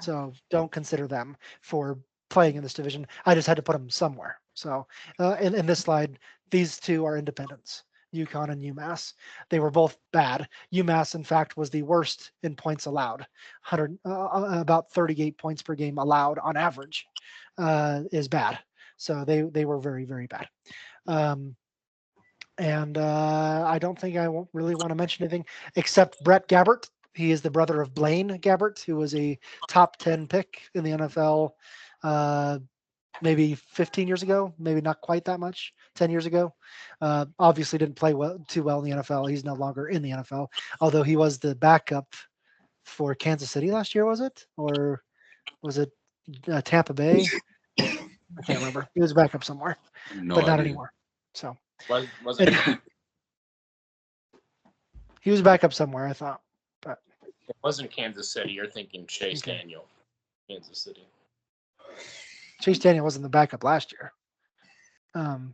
So don't consider them for playing in this division. I just had to put them somewhere. So in this slide, these two are independents, UConn and UMass. They were both bad. UMass, in fact, was the worst in points allowed. About 38 points per game allowed on average is bad. So they were very, very bad. And I don't think I won't really want to mention anything except Brett Gabbert. He is the brother of Blaine Gabbert, who was a top 10 pick in the NFL maybe 15 years ago, maybe not quite that much, 10 years ago. Obviously didn't play too well in the NFL. He's no longer in the NFL, although he was the backup for Kansas City last year, was it? Or was it Tampa Bay? I can't remember. He was backup somewhere, No but not idea. anymore. So Was it? he was backup somewhere, I thought. But It wasn't Kansas City. You're thinking Chase Okay. Daniel, Kansas City. Chase Daniel wasn't the backup last year. We'll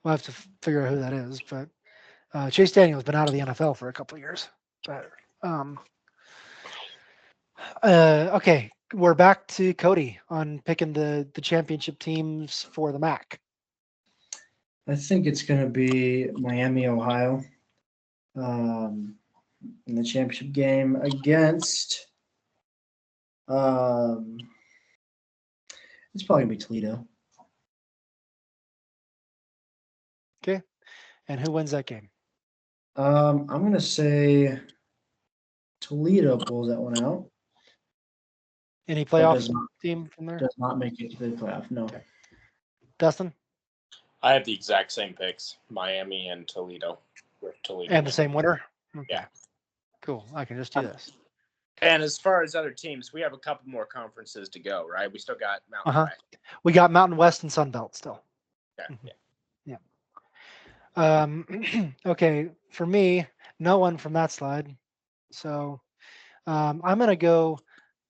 have to figure out who that is, but Chase Daniel has been out of the NFL for a couple of years. But okay, we're back to Cody on picking the championship teams for the MAC. I think it's gonna be Miami, Ohio, in the championship game against. It's probably gonna be Toledo. Okay, and who wins that game? I'm gonna say Toledo pulls that one out. Any But playoff does not team from there? does not make it to the playoff. No. Okay. Dustin? I have the exact same picks: Miami and Toledo. Toledo And the same winner? Okay. Yeah. Cool. I can just do this. And as far as other teams, we have a couple more conferences to go, right? We still got Mountain Uh-huh. West. We got Mountain West and Sun Belt still. Okay. Mhm. Yeah. Okay, for me, no one from that slide. So I'm going to go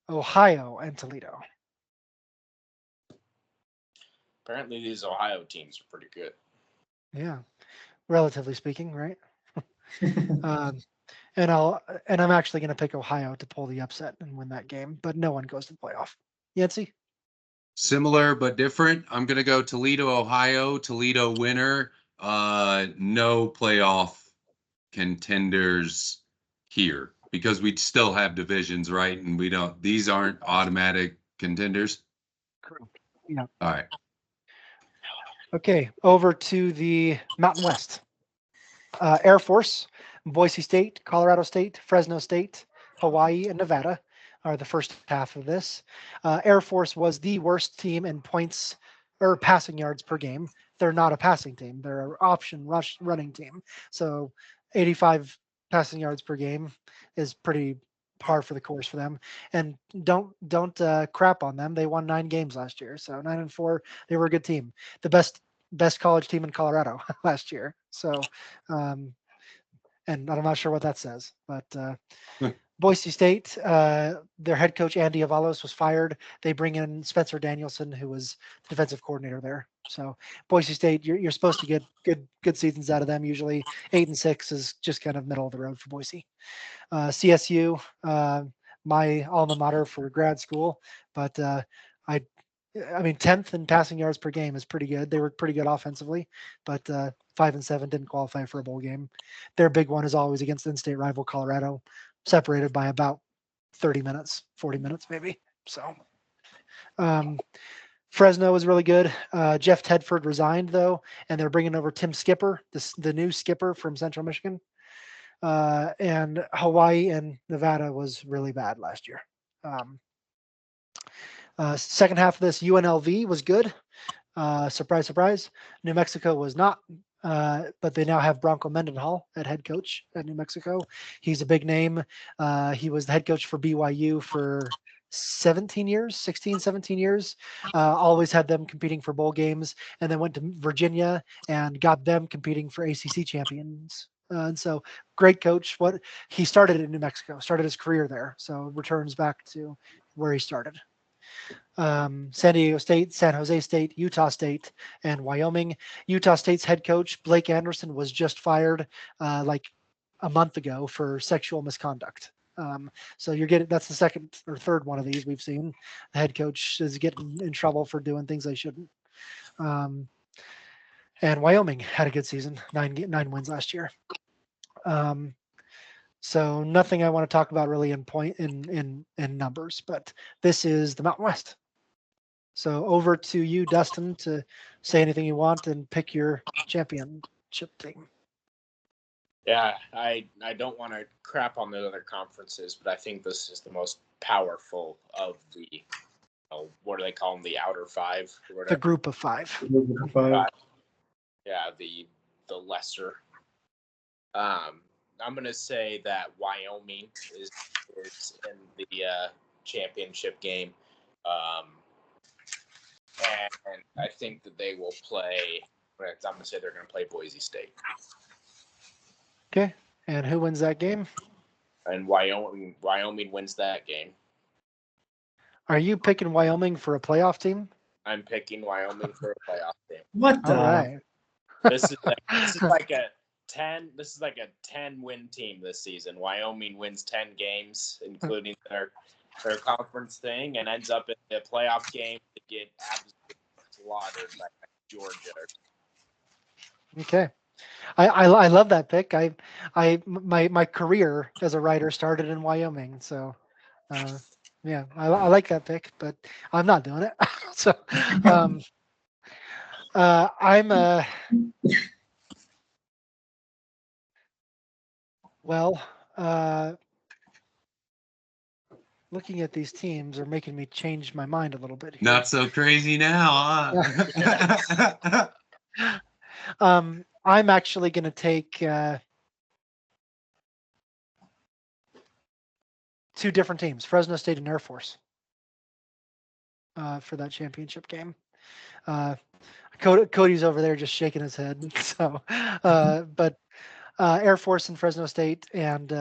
Ohio and Toledo. Apparently, these Ohio teams are pretty good. Yeah, relatively speaking, right? And I'm actually going to pick Ohio to pull the upset and win that game, but no one goes to the playoff. Yancey? Similar but different. I'm gonna go Toledo, Ohio. Toledo winner. No playoff contenders here because we still have divisions, right? And we don't. These aren't automatic contenders. Correct. Yeah. All right. Okay, over to the Mountain West. Air Force, Boise State, Colorado State, Fresno State, Hawaii, and Nevada are the first half of this. Air Force was the worst team in points or passing yards per game. They're not a passing team. They're an option rush running team. So 85 passing yards per game is pretty par for the course for them. And don't crap on them. They won 9 games last year. So 9-4, they were a good team. The best college team in Colorado last year. So and I'm not sure what that says, but Boise State, their head coach Andy Avalos was fired. They bring in Spencer Danielson, who was the defensive coordinator there. So Boise State, you're supposed to get good seasons out of them. Usually 8-6 is just kind of middle of the road for Boise. CSU, my alma mater for grad school, but I mean 10th in passing yards per game is pretty good. They were pretty good offensively, but 5-7 didn't qualify for a bowl game. Their big one is always against in-state rival Colorado, separated by about 30 minutes, 40 minutes maybe. So Fresno was really good. Jeff Tedford resigned though, and they're bringing over Tim Skipper, the new skipper from Central Michigan. And Hawaii and Nevada was really bad last year. Second half of this, UNLV was good. Surprise, surprise. New Mexico was not, but they now have Bronco Mendenhall at head coach at New Mexico. He's a big name. He was the head coach for BYU for 17 years, 16, 17 years. Always had them competing for bowl games, and then went to Virginia and got them competing for ACC champions. And so, great coach. What he started in New Mexico, started his career there, so returns back to where he started. San Diego State, San Jose State, Utah State, and Wyoming. Utah State's head coach, Blake Anderson, was just fired like a month ago for sexual misconduct. So you're getting, that's the second or third one of these we've seen. The head coach is getting in trouble for doing things they shouldn't. And Wyoming had a good season, nine wins last year. So nothing I want to talk about really in numbers, but this is the Mountain West. So over to you, Dustin, to say anything you want and pick your championship team. Yeah, I don't want to crap on the other conferences, but I think this is the most powerful of the, what do they call them, the outer five? Or The group of five. Yeah, the lesser. I'm going to say that Wyoming is in the championship game. And I think that they will play, I'm going to say they're going to play Boise State. Okay. And who wins that game? And Wyoming wins that game. Are you picking Wyoming for a playoff team? I'm picking Wyoming for a playoff team. What the? All right. This is like a 10-win team this season. Wyoming wins 10 games, including their conference thing, and ends up in the playoff game to get absolutely slaughtered by Georgia. Okay. I love that pick. My career as a writer started in Wyoming, so yeah, I like that pick, but I'm not doing it. So I'm looking at these teams are making me change my mind a little bit here. Not so crazy now, huh? I'm actually going to take two different teams, Fresno State and Air Force, for that championship game. Cody's over there just shaking his head. So, but Air Force and Fresno State, and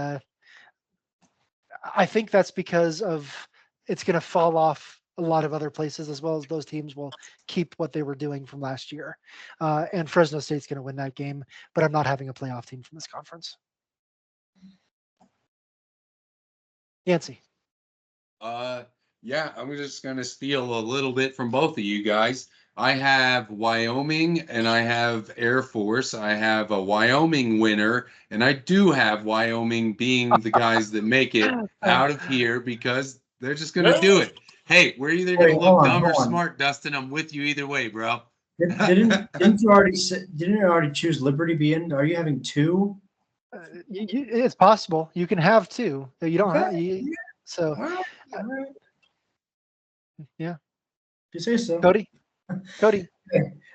I think that's because of it's going to fall off a lot of other places, as well as those teams will keep what they were doing from last year. And Fresno State's going to win that game, but I'm not having a playoff team from this conference. Yancey. Yeah, I'm just going to steal a little bit from both of you guys. I have Wyoming and I have Air Force. I have a Wyoming winner, and I do have Wyoming being the guys that make it out of here because they're just going to do it. Hey, we're either going to look dumb or smart, Dustin. I'm with you either way, bro. Didn't you already choose Liberty be in? Are you having two? It's possible. You can have two. You don't have. So, yeah. If you say so. Cody.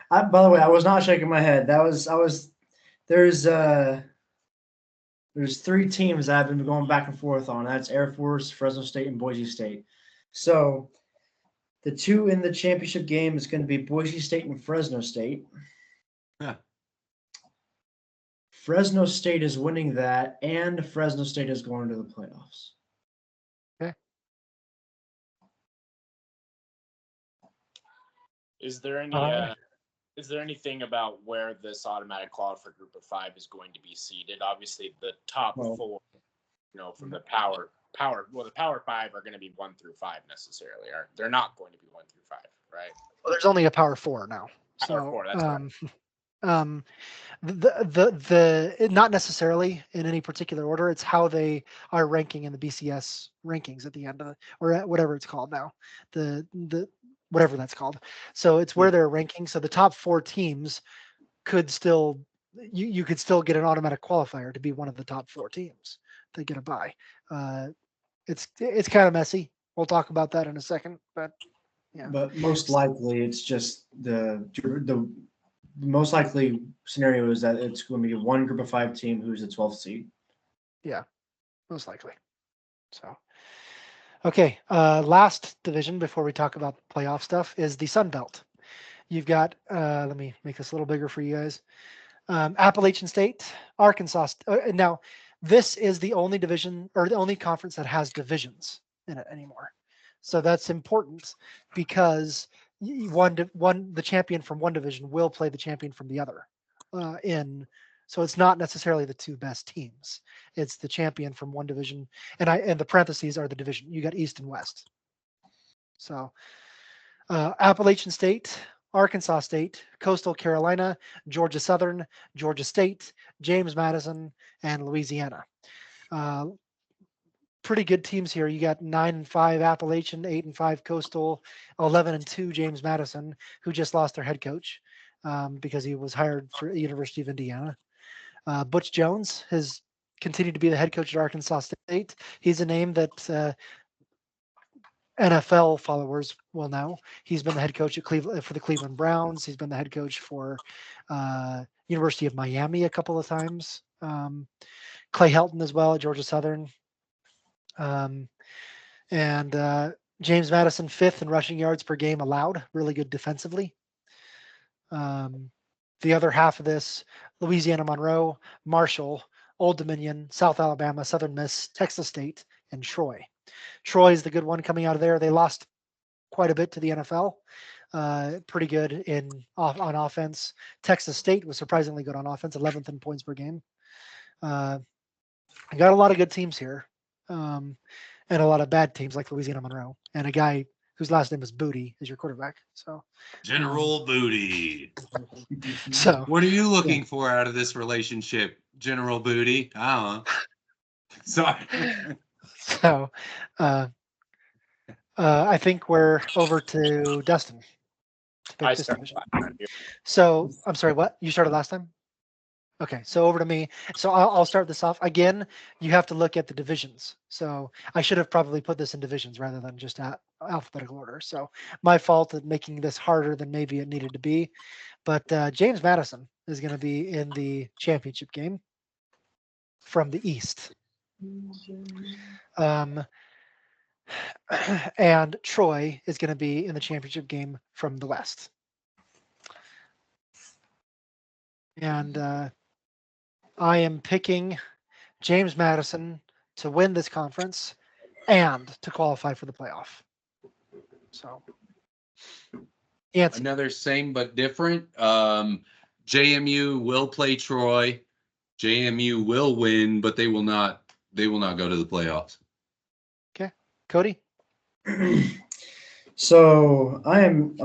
By the way, I was not shaking my head. There's three teams that I've been going back and forth on. That's Air Force, Fresno State, and Boise State. So the two in the championship game is going to be Boise State and Fresno State. Yeah. Fresno State is winning that, and Fresno State is going to the playoffs. Okay. Is there anything about where this automatic qualifier group of five is going to be seeded? Obviously, the top four, from the power. Well, the power five are going to be 1 through 5 necessarily. They're not going to be 1 through 5, right? Well, there's only a power 4 now. Power 4. That's right. Not necessarily in any particular order. It's how they are ranking in the BCS rankings at the end of or at whatever it's called now, the whatever that's called. So it's where they're ranking. So the top 4 teams could still you could still get an automatic qualifier to be one of the top 4 teams to get a bye. It's kind of messy. We'll talk about that in a second, but yeah. But most likely, it's just the most likely scenario is that it's going to be one group of 5 team who's the 12th seed. Yeah, most likely. So, okay, last division before we talk about playoff stuff is the Sun Belt. You've got, let me make this a little bigger for you guys. Appalachian State, Arkansas. Now, this is the only division or the only conference that has divisions in it anymore. So that's important because the champion from one division will play the champion from the other. So it's not necessarily the 2 best teams. It's the champion from one division, and the parentheses are the division. You got East and West. So Appalachian State, Arkansas State, Coastal Carolina, Georgia Southern, Georgia State, James Madison, and Louisiana. Pretty good teams here. You got 9-5 Appalachian, 8-5 Coastal, 11-2 James Madison, who just lost their head coach because he was hired for the University of Indiana. Butch Jones has continued to be the head coach at Arkansas State. He's a name that NFL followers will know. He's been the head coach at for the Cleveland Browns. He's been the head coach for University of Miami a couple of times. Clay Helton as well at Georgia Southern. And James Madison 5th in rushing yards per game allowed, really good defensively. The other half of this, Louisiana Monroe, Marshall, Old Dominion, South Alabama, Southern Miss, Texas State, and Troy. Troy is the good one coming out of there. They lost quite a bit to the NFL. Pretty good on offense. Texas State was surprisingly good on offense, 11th in points per game. I got a lot of good teams here. And a lot of bad teams like Louisiana Monroe, and a guy whose last name is Booty is your quarterback. So General Booty. So what are you looking for out of this relationship, General Booty? Sorry. So I think we're over to Dustin. So I'm sorry, what? You started last time? Okay, so over to me. So I'll start this off. Again, you have to look at the divisions. So I should have probably put this in divisions rather than just alphabetical order. So my fault at making this harder than maybe it needed to be. But James Madison is going to be in the championship game from the East. And Troy is going to be in the championship game from the West. And I am picking James Madison to win this conference and to qualify for the playoff. So, another same but different. JMU will play Troy. JMU will win, but they will not go to the playoffs. Okay, Cody. So I'm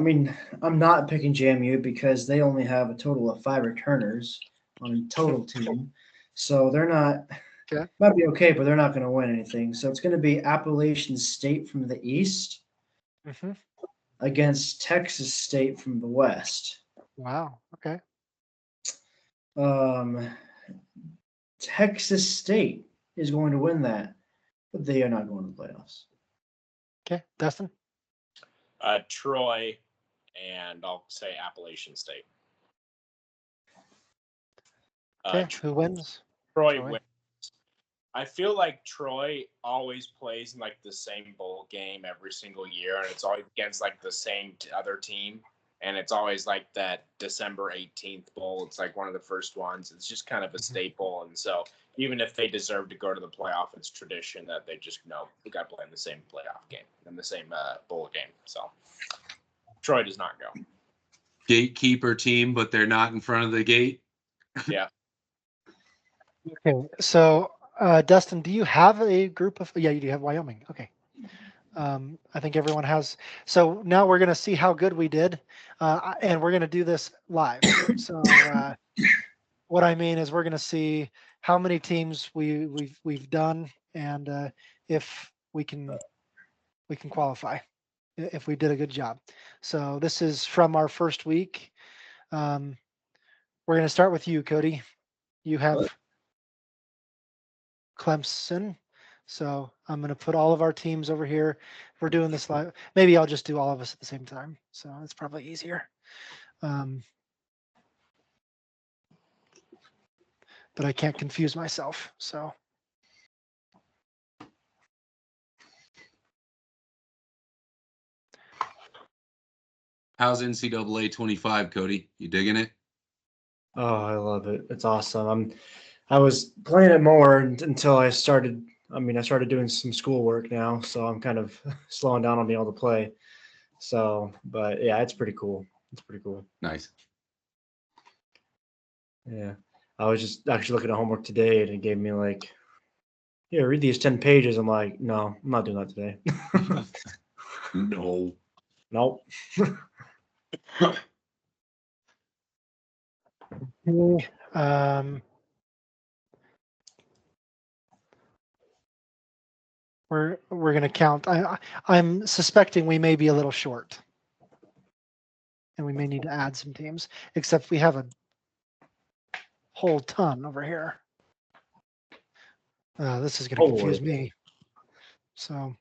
not picking JMU because they only have a total of 5 returners on a total team. So they're not, might be okay, but they're not going to win anything. So it's going to be Appalachian State from the East against Texas State from the West. Wow. Okay. Texas State is going to win that, but they are not going to the playoffs. Okay. Dustin? Troy, and I'll say Appalachian State. Okay, who wins? Troy wins. I feel like Troy always plays in like the same bowl game every single year, and it's always against like the same other team, and it's always like that December 18th bowl. It's like one of the first ones. It's just kind of a staple, and so even if they deserve to go to the playoff, it's tradition that they just we got to play in the same playoff game and the same bowl game. So Troy does not go. Gatekeeper team, but they're not in front of the gate. Yeah. Okay, so Dustin, do you have a group of? Yeah, you do have Wyoming. Okay, I think everyone has. So now we're going to see how good we did, and we're going to do this live. So what I mean is we're going to see how many teams we've done, and if we can qualify, if we did a good job. So this is from our first week. We're going to start with you, Cody. You have Clemson. So I'm going to put all of our teams over here. We're doing this live. Maybe I'll just do all of us at the same time. So it's probably easier. But I can't confuse myself. So How's NCAA 25, Cody? You digging it? Oh, I love it. It's awesome. I was playing it more until I started. I started doing some schoolwork now, so I'm kind of slowing down on being able to play. So, but yeah, it's pretty cool. It's pretty cool. Nice. Yeah. I was just actually looking at homework today, and it gave me like, yeah, read these 10 pages. I'm like, no, I'm not doing that today. No. Nope. we're going to count. I'm suspecting we may be a little short, and we may need to add some teams. Except we have a whole ton over here. This is going to confuse me. So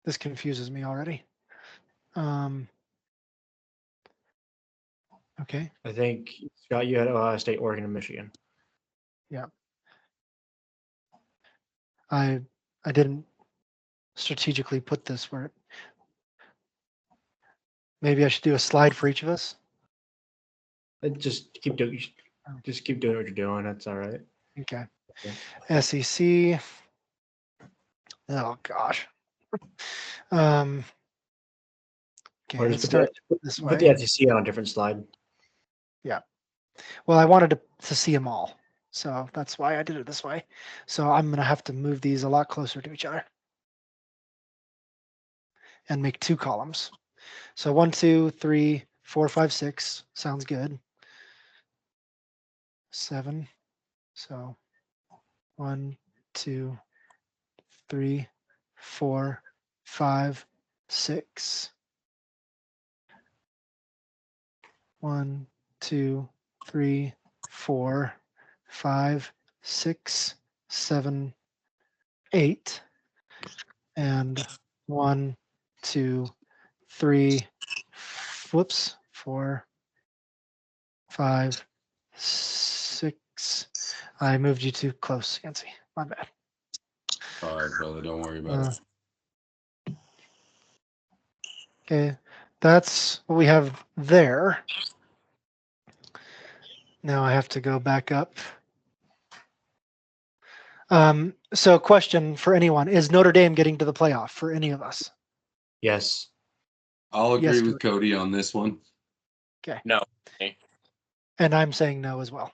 this confuses me already. Okay. I think, Scott, you had Ohio State, Oregon, and Michigan. Yeah. I didn't strategically put this where maybe I should do a slide for each of us. Just keep doing what you're doing. That's all right. Okay. SEC. Oh gosh. Okay, Or let's just start this put way. the SEC on a different slide. Yeah. Well, I wanted to see them all, so that's why I did it this way. So I'm gonna have to move these a lot closer to each other and make 2 columns. So 1, 2, 3, 4, 5, 6 sounds good. 7. So 1, 2, 3, 4, 5, 6. 1, 2, 3, 4, 5, 6, 7, 8, and 1, 2, 3, 4, 5, 6. I moved you too close, Yancy. My bad. All right, brother. Don't worry about it. Okay, that's what we have there. Now I have to go back up. So question for anyone, is Notre Dame getting to the playoff for any of us? Yes. I'll agree Yes, with Cody on this one. Okay. No. And I'm saying no as well.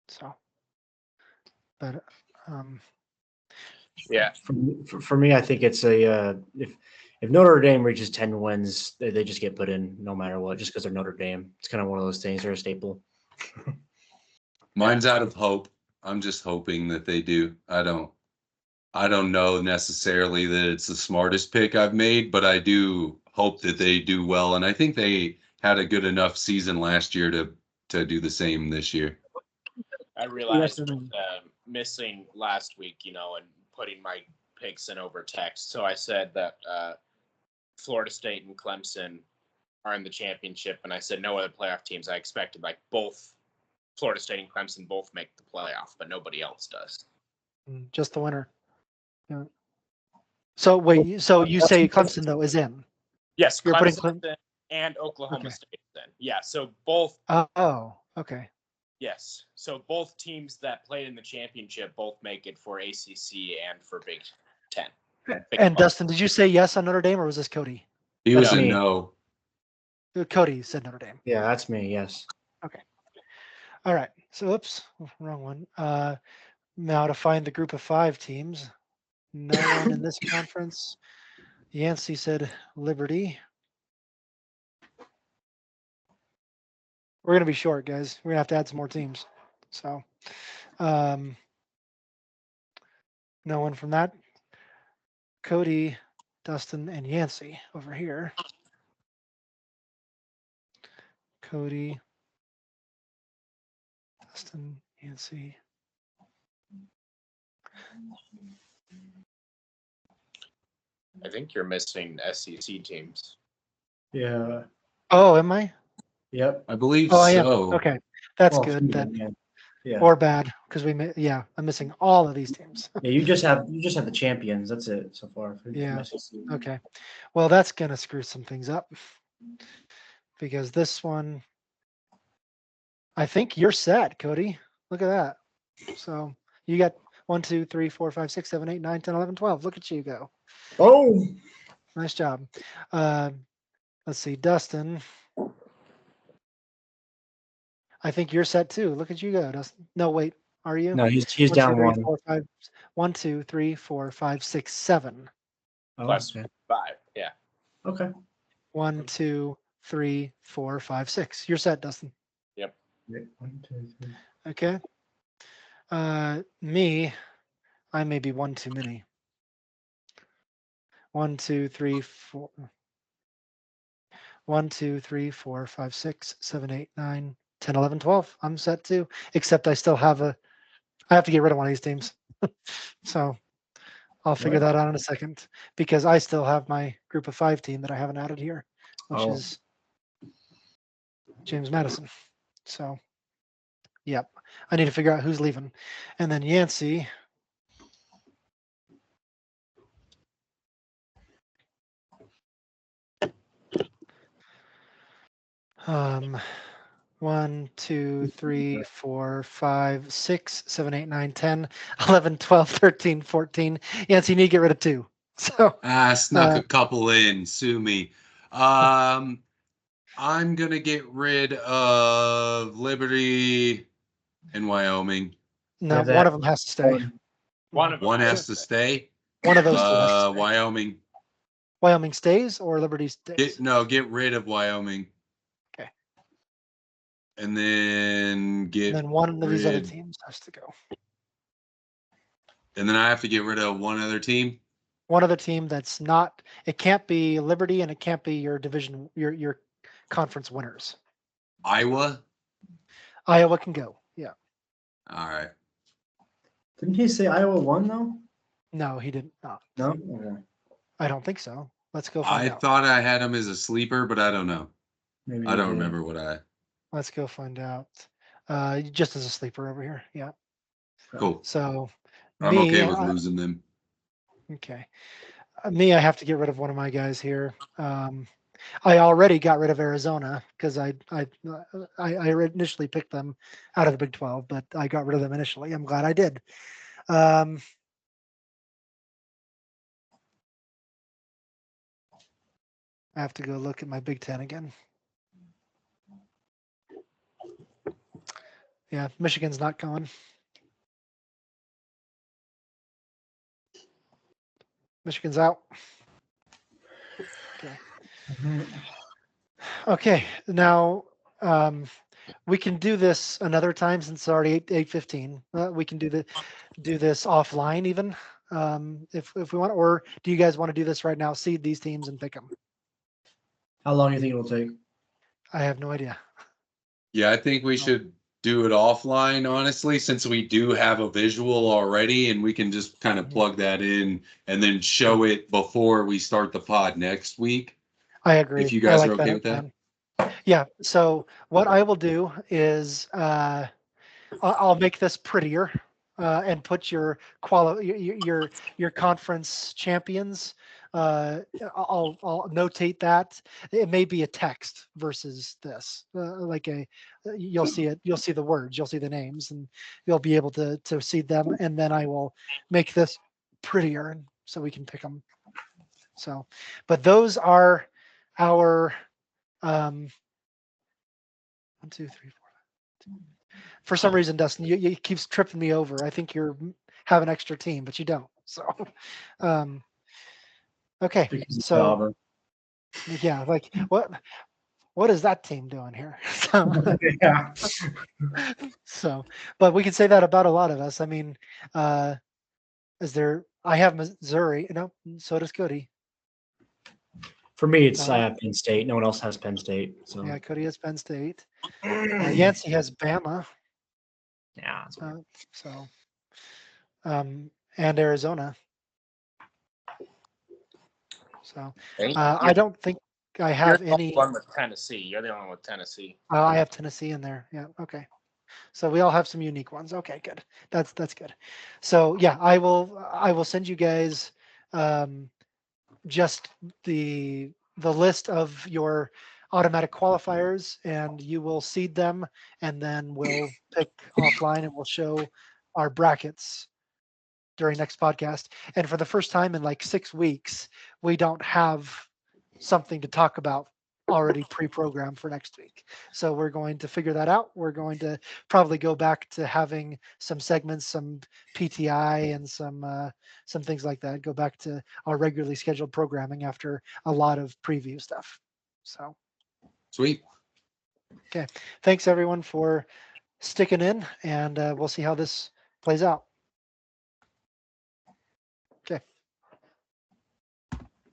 So, but Yeah. For me, I think it's a if Notre Dame reaches 10 wins, they just get put in no matter what, just because they're Notre Dame. It's kind of one of those things. They're a staple. Mine's out of hope. I'm just hoping that they do. I don't know necessarily that it's the smartest pick I've made, but I do hope that they do well. And I think they had a good enough season last year to do the same this year. I realized missing last week, and putting my picks in over text. So I said that Florida State and Clemson are in the championship, and I said no other playoff teams. I expected both Florida State and Clemson both make the playoff, but nobody else does. Just the winner. Yeah. So wait, so you say Clemson though is in? Yes, you're Clemson putting in and Oklahoma State is in. Yeah, so both. Oh, okay. Yes, so both teams that played in the championship both make it for ACC and for Big Ten. And Dustin, did you say yes on Notre Dame, or was this Cody? He was a me. no. Cody said Notre Dame. Yeah, that's me. Yes. Okay. All right. So, oops, wrong one. Now to find the group of 5 teams. No one in this conference. Yancey said Liberty. We're gonna be short, guys. We're gonna have to add some more teams. So, no one from that. Cody, Dustin, and Yancey over here. Cody, Dustin, Yancey. I think you're missing SEC teams. Yeah. Oh, am I? Yep. I believe Oh, I am. so. Okay, that's Well, good then. yeah. Yeah. Or bad because yeah, I'm missing all of these teams. Yeah, you just have the champions. That's it so far. For Yeah. SEC. Okay, well that's gonna screw some things up because this one, I think you're set, Cody. Look at that. So you got 1, 2, 3, 4, 5, 6, 7, 8, 9, 10, 11, 12. Look at you go. Oh, Nice job. Let's see, Dustin. I think you're set too. Look at you go, Dustin. No, wait, are you? no, he's 1, 2, down 3, one. 4, 5. 1, 2, 3, 4, 5, 6, 7. Oh, Plus okay. 5. Yeah. Okay. 1, 2, 3, 4, 5, 6. You're set, Dustin. Yep. Wait, 1, 2, 3. Okay. Me, I may be one too many. 1, 2, 3, 4. 1, 2, 3, 4, 5, 6, 7, 8, 9, 10, 11, 12. I'm set too, except I still have I have to get rid of one of these teams. So I'll figure What? that out in a second because I still have my group of 5 team that I haven't added here, which Oh. is James Madison. So, yep, I need to figure out who's leaving. And then Yancey. Um, 1, 2, 3, 4, 5, 6, 7, 8, 9, 10, 11, 12, 13, 14. Yancey, you need to get rid of 2. So, I snuck a couple in. Sue me. I'm gonna get rid of Liberty and Wyoming. no, Have one that of them has to stay. One of them One has has to stay. One of those 2 has to stay. Wyoming. Wyoming stays or Liberty stays? Get rid of Wyoming. Okay. And then And then one of these other rid- teams has to go. And then I have to get rid of one other team. One other team that's not. It can't be Liberty, and it can't be your division, your conference winners. Iowa. Iowa can go. Yeah. All right. Didn't he say Iowa won though? No, he didn't. Not. No. Okay. I don't think so. Let's go find I out. thought I had him as a sleeper, but I don't know. Maybe I you don't did. remember what I. Let's go find out. Just as a sleeper over here. Yeah. Cool. So I'm me, okay with losing them. okay. Me, I have to get rid of one of my guys here. I already got rid of Arizona because I initially picked them out of the Big 12, but I got rid of them initially. I'm glad I did. I have to go look at my Big 10 again. Yeah, Michigan's not going. Michigan's out. Okay. Okay. Now we can do this another time since it's already 8:15. We can do this offline even if we want, or do you guys want to do this right now? Seed these teams and pick them. How long do you think it'll take? I have no idea. Yeah, I think we should do it offline, honestly, since we do have a visual already and we can just kind of plug that in and then show it before we start the pod next week. I agree. If you guys I are like okay with plan. that. Yeah. So what I will do is I'll make this prettier and put your your conference champions. I'll notate that it may be a text versus this, like you'll see it. You'll see the words. You'll see the names, and you'll be able to see them. And then I will make this prettier, and so we can pick them. So, but those are our 1, 2, 3, 4. For some reason, Dustin, you keeps tripping me over. I think you're have an extra team, but you don't. So, okay. Because of So Auburn. yeah, like what is that team doing here? So, Yeah. so, but we can say that about a lot of us. I mean, is there? I have Missouri. No, so does Cody. For me, it's I have Penn State. No one else has Penn State. So Yeah, Cody has Penn State. Yancey has Bama. yeah. So, and Arizona. So, I don't think I You're have the only any. one with Tennessee. You're the only one with Tennessee. I have Tennessee in there. Yeah. Okay. So we all have some unique ones. Okay, good. That's good. So yeah, I will send you guys just the list of your automatic qualifiers, and you will seed them, and then we'll pick offline and we'll show our brackets during next podcast. And for the first time in like 6 weeks, we don't have something to talk about already pre-programmed for next week. So we're going to figure that out. We're going to probably go back to having some segments, some PTI, and some things like that. Go back to our regularly scheduled programming after a lot of preview stuff. So Sweet. thanks everyone for sticking in, and we'll see how this plays out.